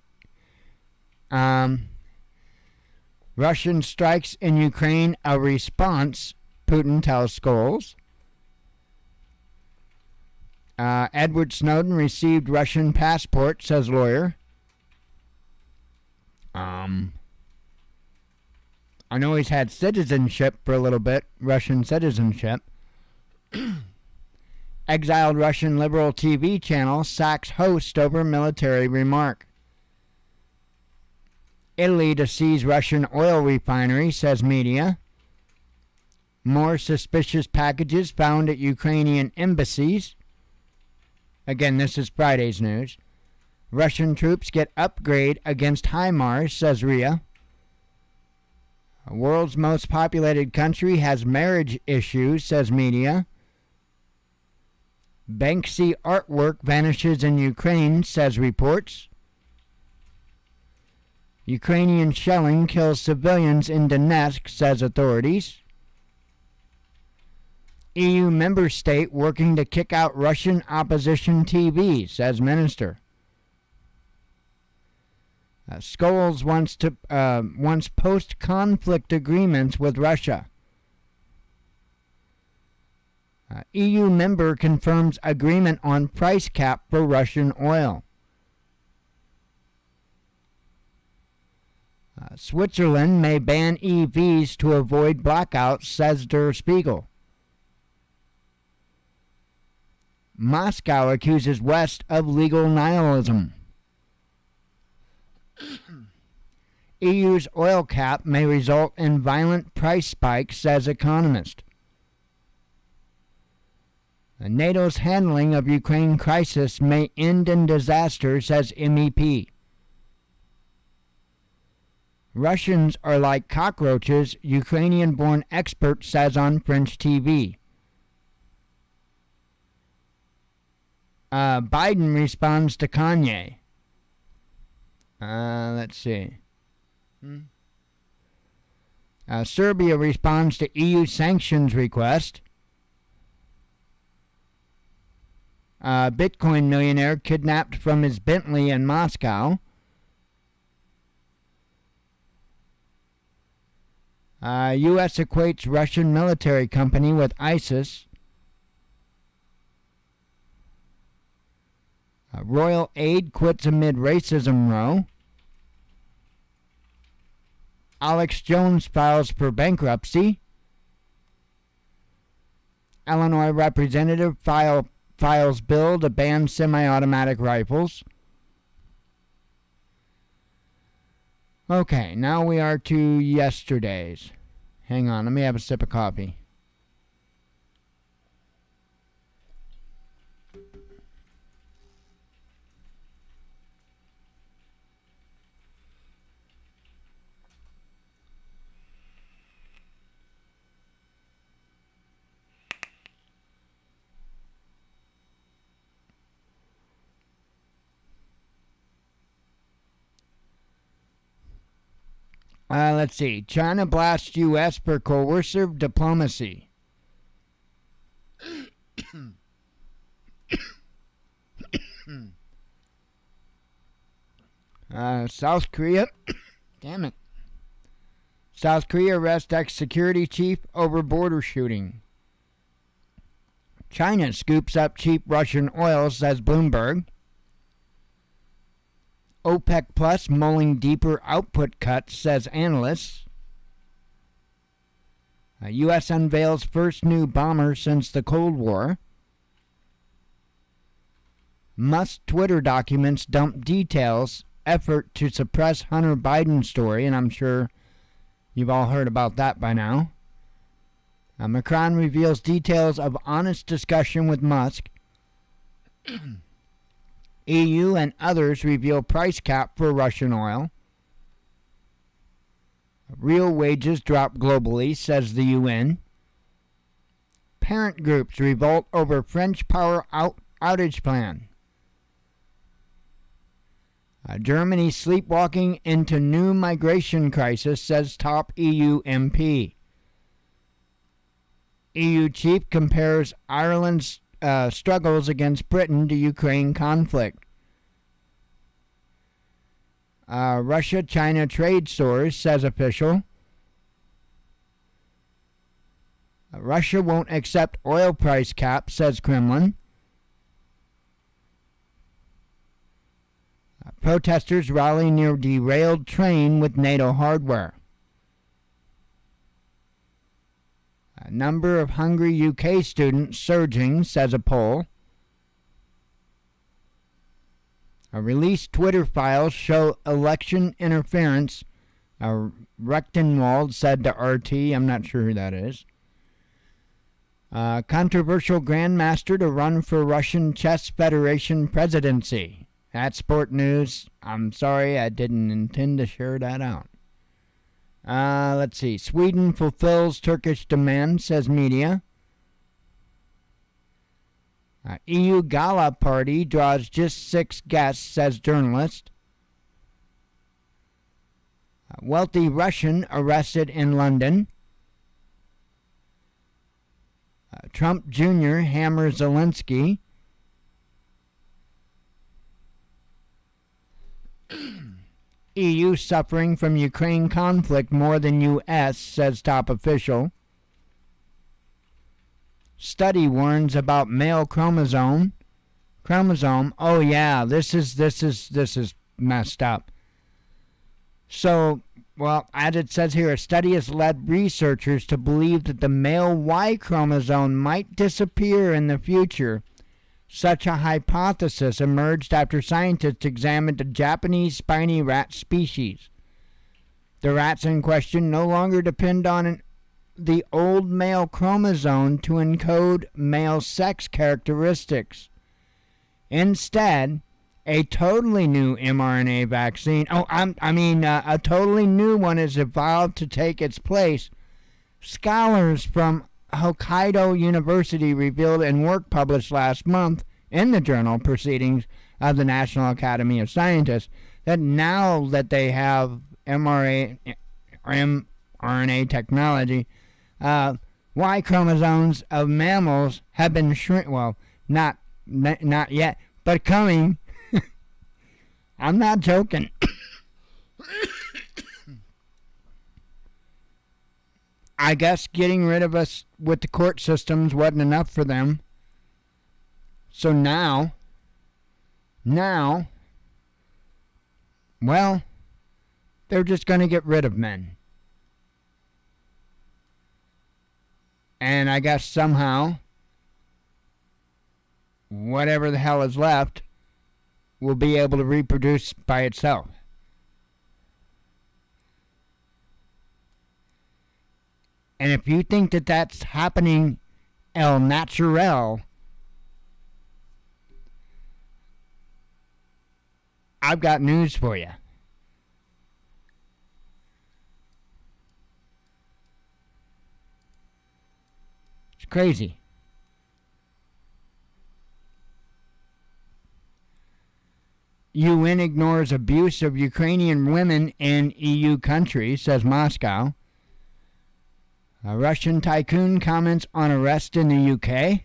Russian strikes in Ukraine a response, Putin tells Scholes. Edward Snowden received Russian passport, says lawyer. I know he's had citizenship for a little bit, Russian citizenship. Exiled Russian liberal TV channel sacks host over military remark. Italy to seize Russian oil refinery, says media. More suspicious packages found at Ukrainian embassies. Again, this is Friday's news. Russian troops get upgrade against HIMARS, says RIA. The world's most populated country has marriage issues, says media. Banksy artwork vanishes in Ukraine, says reports. Ukrainian shelling kills civilians in Donetsk, says authorities. EU member state working to kick out Russian opposition TV, says minister. Scholes wants post-conflict agreements with Russia. EU member confirms agreement on price cap for Russian oil. Switzerland may ban EVs to avoid blackouts, says Der Spiegel. Moscow accuses West of legal nihilism. EU's oil cap may result in violent price spikes, says economist. NATO's handling of Ukraine crisis may end in disaster, says MEP. Russians are like cockroaches, Ukrainian-born expert says on French TV. Biden responds to Kanye. Let's see. Serbia responds to EU sanctions request. Bitcoin millionaire kidnapped from his Bentley in Moscow. U.S. equates Russian military company with ISIS. Royal aide quits amid racism row. Alex Jones files for bankruptcy. Illinois representative files bill to ban semi-automatic rifles. Okay, now we are to yesterday's. Hang on, let me have a sip of coffee. Let's see. China blasts U.S. for coercive diplomacy. South Korea. Damn it. South Korea arrests ex-security chief over border shooting. China scoops up cheap Russian oil, says Bloomberg. OPEC Plus mulling deeper output cuts, says analysts. U.S. unveils first new bomber since the Cold War. Musk Twitter documents dump details, effort to suppress Hunter Biden story, and I'm sure you've all heard about that by now. Macron reveals details of honest discussion with Musk. EU and others reveal price cap for Russian oil. Real wages drop globally, says the UN. Parent groups revolt over French power outage plan. Germany sleepwalking into new migration crisis, says top EU MP. EU chief compares Ireland's struggles against Britain to Ukraine conflict. Russia-China trade soars, says official. Russia won't accept oil price cap, says Kremlin. Protesters rally near derailed train with NATO hardware. A number of hungry UK students surging, says a poll. Released Twitter files show election interference. Rechtenwald said to RT. I'm not sure who that is. Controversial grandmaster to run for Russian Chess Federation presidency. That's sport news. I'm sorry, I didn't intend to share that out. Let's see. Sweden fulfills Turkish demand, says media. EU gala party draws just 6 guests, says journalist. Wealthy Russian arrested in London. Trump Jr. hammers Zelensky. EU suffering from Ukraine conflict more than U.S., says top official. Study warns about male chromosome. Oh yeah, this is messed up. So, well, as it says here, a study has led researchers to believe that the male Y chromosome might disappear in the future. Such a hypothesis emerged after scientists examined a Japanese spiny rat species. The rats in question no longer depend on the old male chromosome to encode male sex characteristics. Instead, a totally new mRNA vaccine, a totally new one is evolved to take its place. Scholars from Hokkaido University revealed in work published last month in the journal Proceedings of the National Academy of Scientists. that now that they have mRNA technology, Y chromosomes of mammals have been shrunk. Well, not yet, but coming. I'm not joking. I guess getting rid of us with the court systems wasn't enough for them. So now, well, they're just going to get rid of men. And I guess somehow, whatever the hell is left will be able to reproduce by itself. And if you think that that's happening el natural, I've got news for you. It's crazy. UN ignores abuse of Ukrainian women in EU countries, says Moscow. A Russian tycoon comments on arrest in the UK.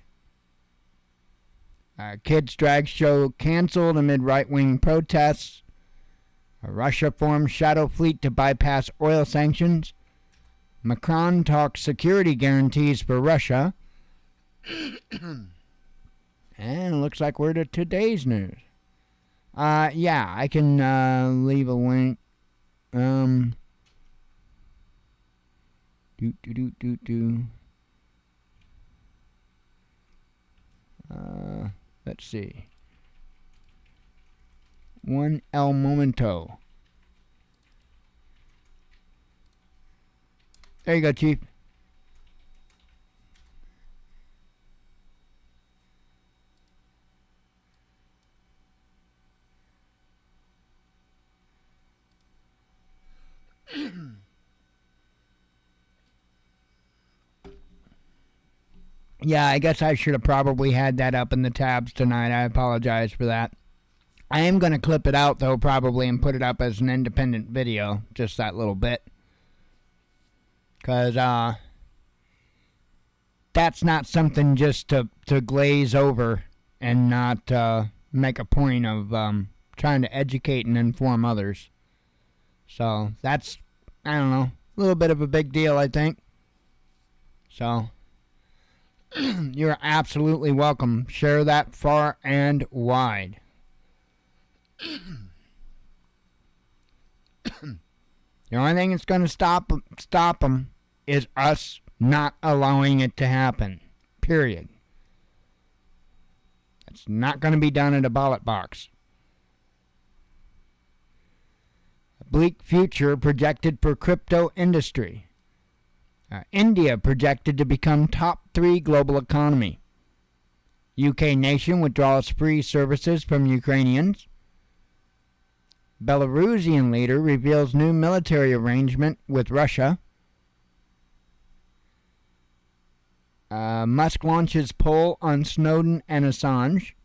Kids drag show cancelled amid right-wing protests. Russia forms shadow fleet to bypass oil sanctions. Macron talks security guarantees for Russia. And it looks like we're to today's news. Yeah, I can leave a link. Let's see. One El Momento. There you go, Chief. Yeah, I guess I should have probably had that up in the tabs tonight. I apologize for that. I am going to clip it out, though, probably, and put it up as an independent video. Just that little bit. Because, that's not something just to glaze over and not make a point of trying to educate and inform others. So, that's, I don't know, a little bit of a big deal, I think. So, you're absolutely welcome. Share that far and wide. The only thing that's going to stop them is us not allowing it to happen. Period. It's not going to be done at a ballot box. A bleak future projected for crypto industry. India projected to become top 3 global economy. UK nation withdraws free services from Ukrainians. Belarusian leader reveals new military arrangement with Russia. Musk launches poll on Snowden and Assange.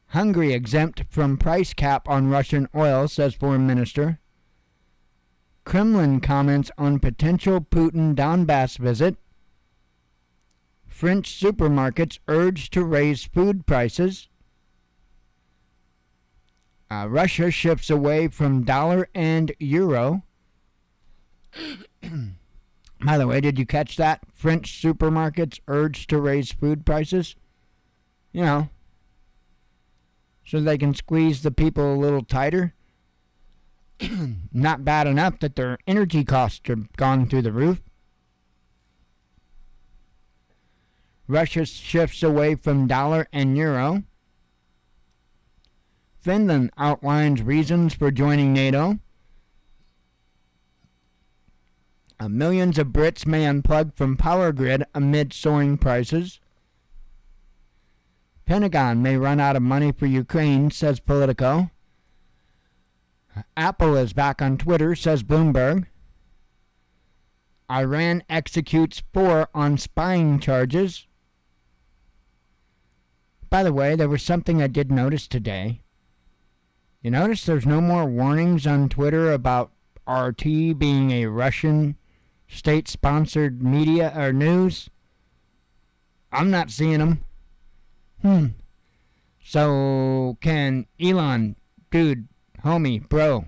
Hungary exempt from price cap on Russian oil, says foreign minister. Kremlin comments on potential Putin Donbass visit. French supermarkets urged to raise food prices. Russia shifts away from dollar and euro. By the way, did you catch that? French supermarkets urged to raise food prices. You know, so they can squeeze the people a little tighter. Not bad enough that their energy costs have gone through the roof. Russia shifts away from dollar and euro. Finland outlines reasons for joining NATO. Millions of Brits may unplug from power grid amid soaring prices. Pentagon may run out of money for Ukraine, says Politico. Apple is back on Twitter, says Bloomberg. Iran executes 4 on spying charges. By the way, there was something I did notice today. You notice there's no more warnings on Twitter about RT being a Russian state-sponsored media or news? I'm not seeing them. So can Elon, dude, homie, bro?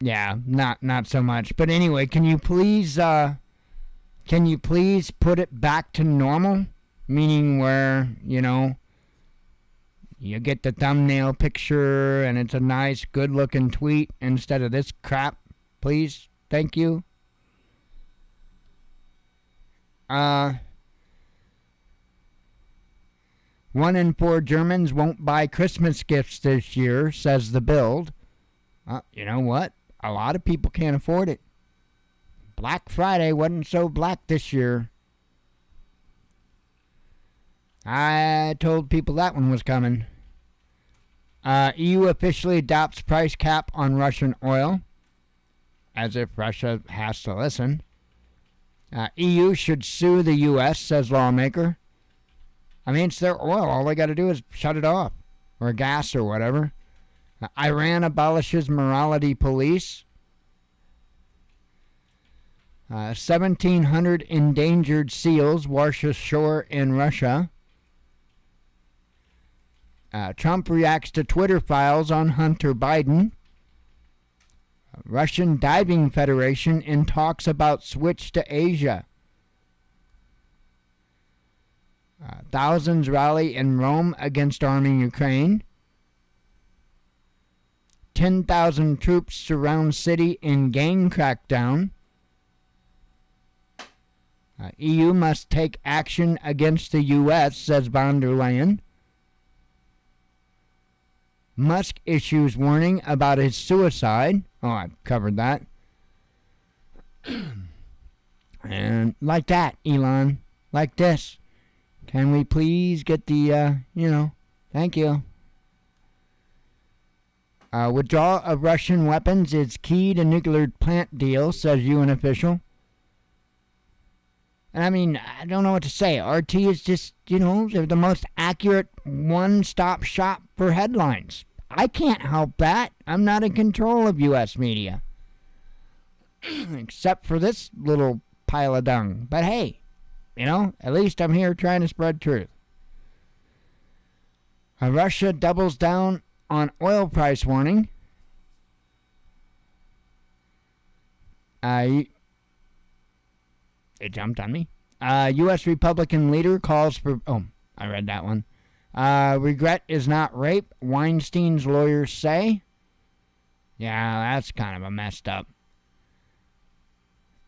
Yeah, not so much. But anyway, can you please put it back to normal? Meaning where, you get the thumbnail picture and it's a nice, good-looking tweet instead of this crap, please. Thank you. 1 in 4 Germans won't buy Christmas gifts this year, says the Bild. You know what? A lot of people can't afford it. Black Friday wasn't so black this year. I told people that one was coming. EU officially adopts price cap on Russian oil, as if Russia has to listen. EU should sue the U.S., says lawmaker. I mean, it's their oil. All they got to do is shut it off, or gas or whatever. Iran abolishes morality police. 1,700 endangered seals wash ashore in Russia. Trump reacts to Twitter files on Hunter Biden. Russian Diving Federation in talks about switch to Asia. Thousands rally in Rome against arming Ukraine. 10,000 troops surround city in gang crackdown. EU must take action against the U.S., says von der Leyen. Musk issues warning about his suicide. Oh, I covered that. And like that, Elon. Like this. Can we please get the, thank you. Withdrawal of Russian weapons is key to nuclear plant deal, says UN official. And I mean, I don't know what to say. RT is just, they're the most accurate one-stop shop for headlines. I can't help that. I'm not in control of U.S. media. Except for this little pile of dung. But hey, at least I'm here trying to spread truth. Russia doubles down on oil price warning. It jumped on me. U.S. Republican leader calls for... Oh, I read that one. Regret is not rape, Weinstein's lawyers say. Yeah, that's kind of a messed up.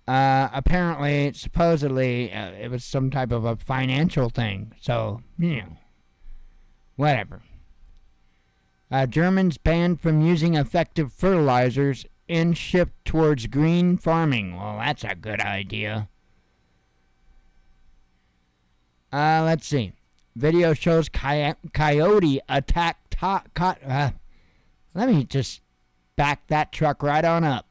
Apparently, supposedly, it was some type of a financial thing. So, whatever. Germans banned from using effective fertilizers in shift towards green farming. Well, that's a good idea. Let's see. Video shows coyote attack let me just back that truck right on up.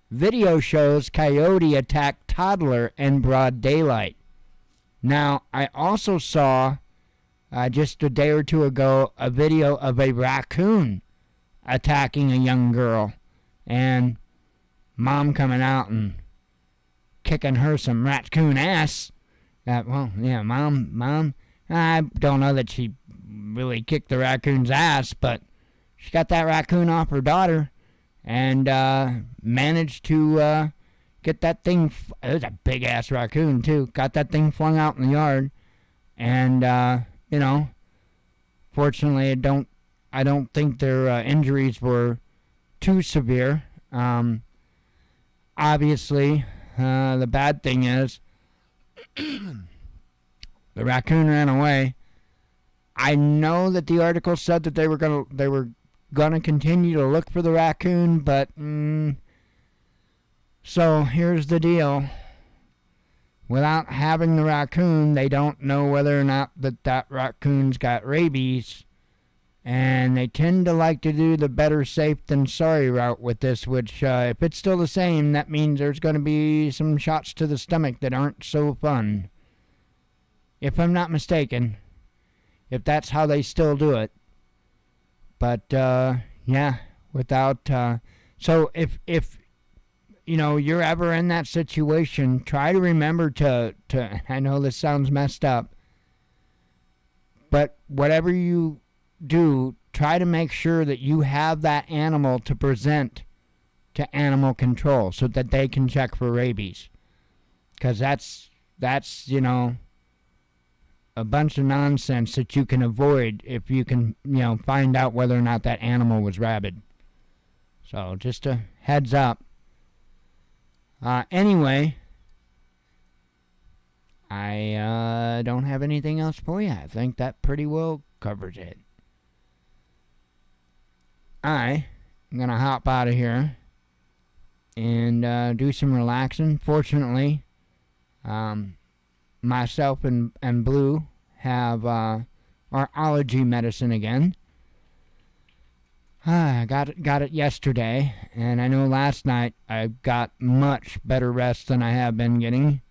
Video shows coyote attack toddler in broad daylight. Now, I also saw, just a day or two ago, a video of a raccoon attacking a young girl. And mom coming out and kicking her some raccoon ass. Mom, I don't know that she really kicked the raccoon's ass, but she got that raccoon off her daughter and managed to get that thing. It was a big-ass raccoon, too. Got that thing flung out in the yard. And, fortunately, I don't think their injuries were too severe. Obviously, the bad thing is the raccoon ran away. I know that the article said that they were gonna continue to look for the raccoon, but so here's the deal. Without having the raccoon, they don't know whether or not that raccoon's got rabies, and they tend to like to do the better safe than sorry route with this, which if it's still the same, that means there's going to be some shots to the stomach that aren't so fun. If I'm not mistaken, if that's how they still do it. But yeah, without so if you're ever in that situation, try to remember to I know this sounds messed up, but whatever you do, try to make sure that you have that animal to present to animal control so that they can check for rabies. Because that's a bunch of nonsense that you can avoid if you can, find out whether or not that animal was rabid. So just a heads up. Anyway, I don't have anything else for you. I think that pretty well covers it. I'm going to hop out of here and do some relaxing. Fortunately, myself and Blue have our allergy medicine again. I got it yesterday, and I know last night I got much better rest than I have been getting,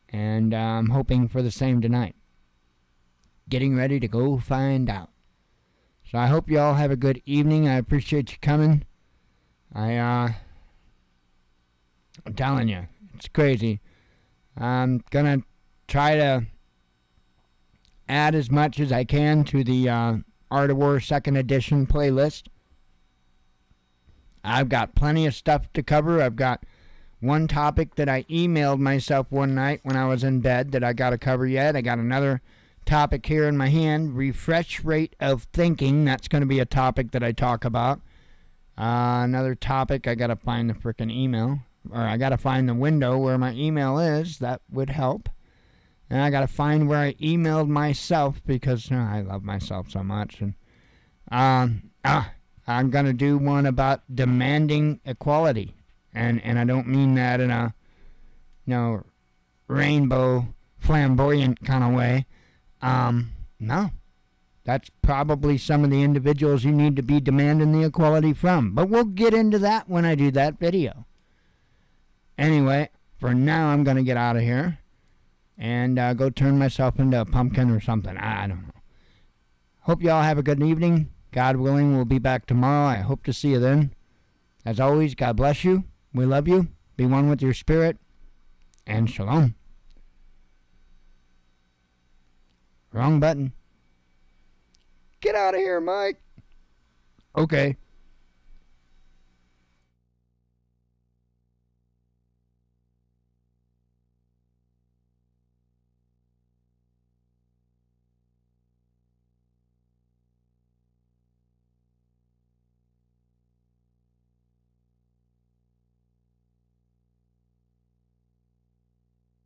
and I'm hoping for the same tonight. Getting ready to go find out. So I hope you all have a good evening. I appreciate you coming. I'm telling you, it's crazy. I'm gonna try to add as much as I can to the Art of War 2nd Edition playlist. I've got plenty of stuff to cover. I've got one topic that I emailed myself one night when I was in bed that I got to cover yet. I got another topic here in my hand, refresh rate of thinking. That's going to be a topic that I talk about. Another topic, I got to find the frickin' email. Or I got to find the window where my email is. That would help. And I got to find where I emailed myself because I love myself so much. And I'm going to do one about demanding equality. And I don't mean that in a rainbow flamboyant kind of way. No. That's probably some of the individuals you need to be demanding the equality from. But we'll get into that when I do that video. Anyway, for now I'm going to get out of here and go turn myself into a pumpkin or something. I don't know. Hope you all have a good evening. God willing, we'll be back tomorrow. I hope to see you then. As always, God bless you. We love you. Be one with your spirit. And shalom. Wrong button. Get out of here, Mike. Okay.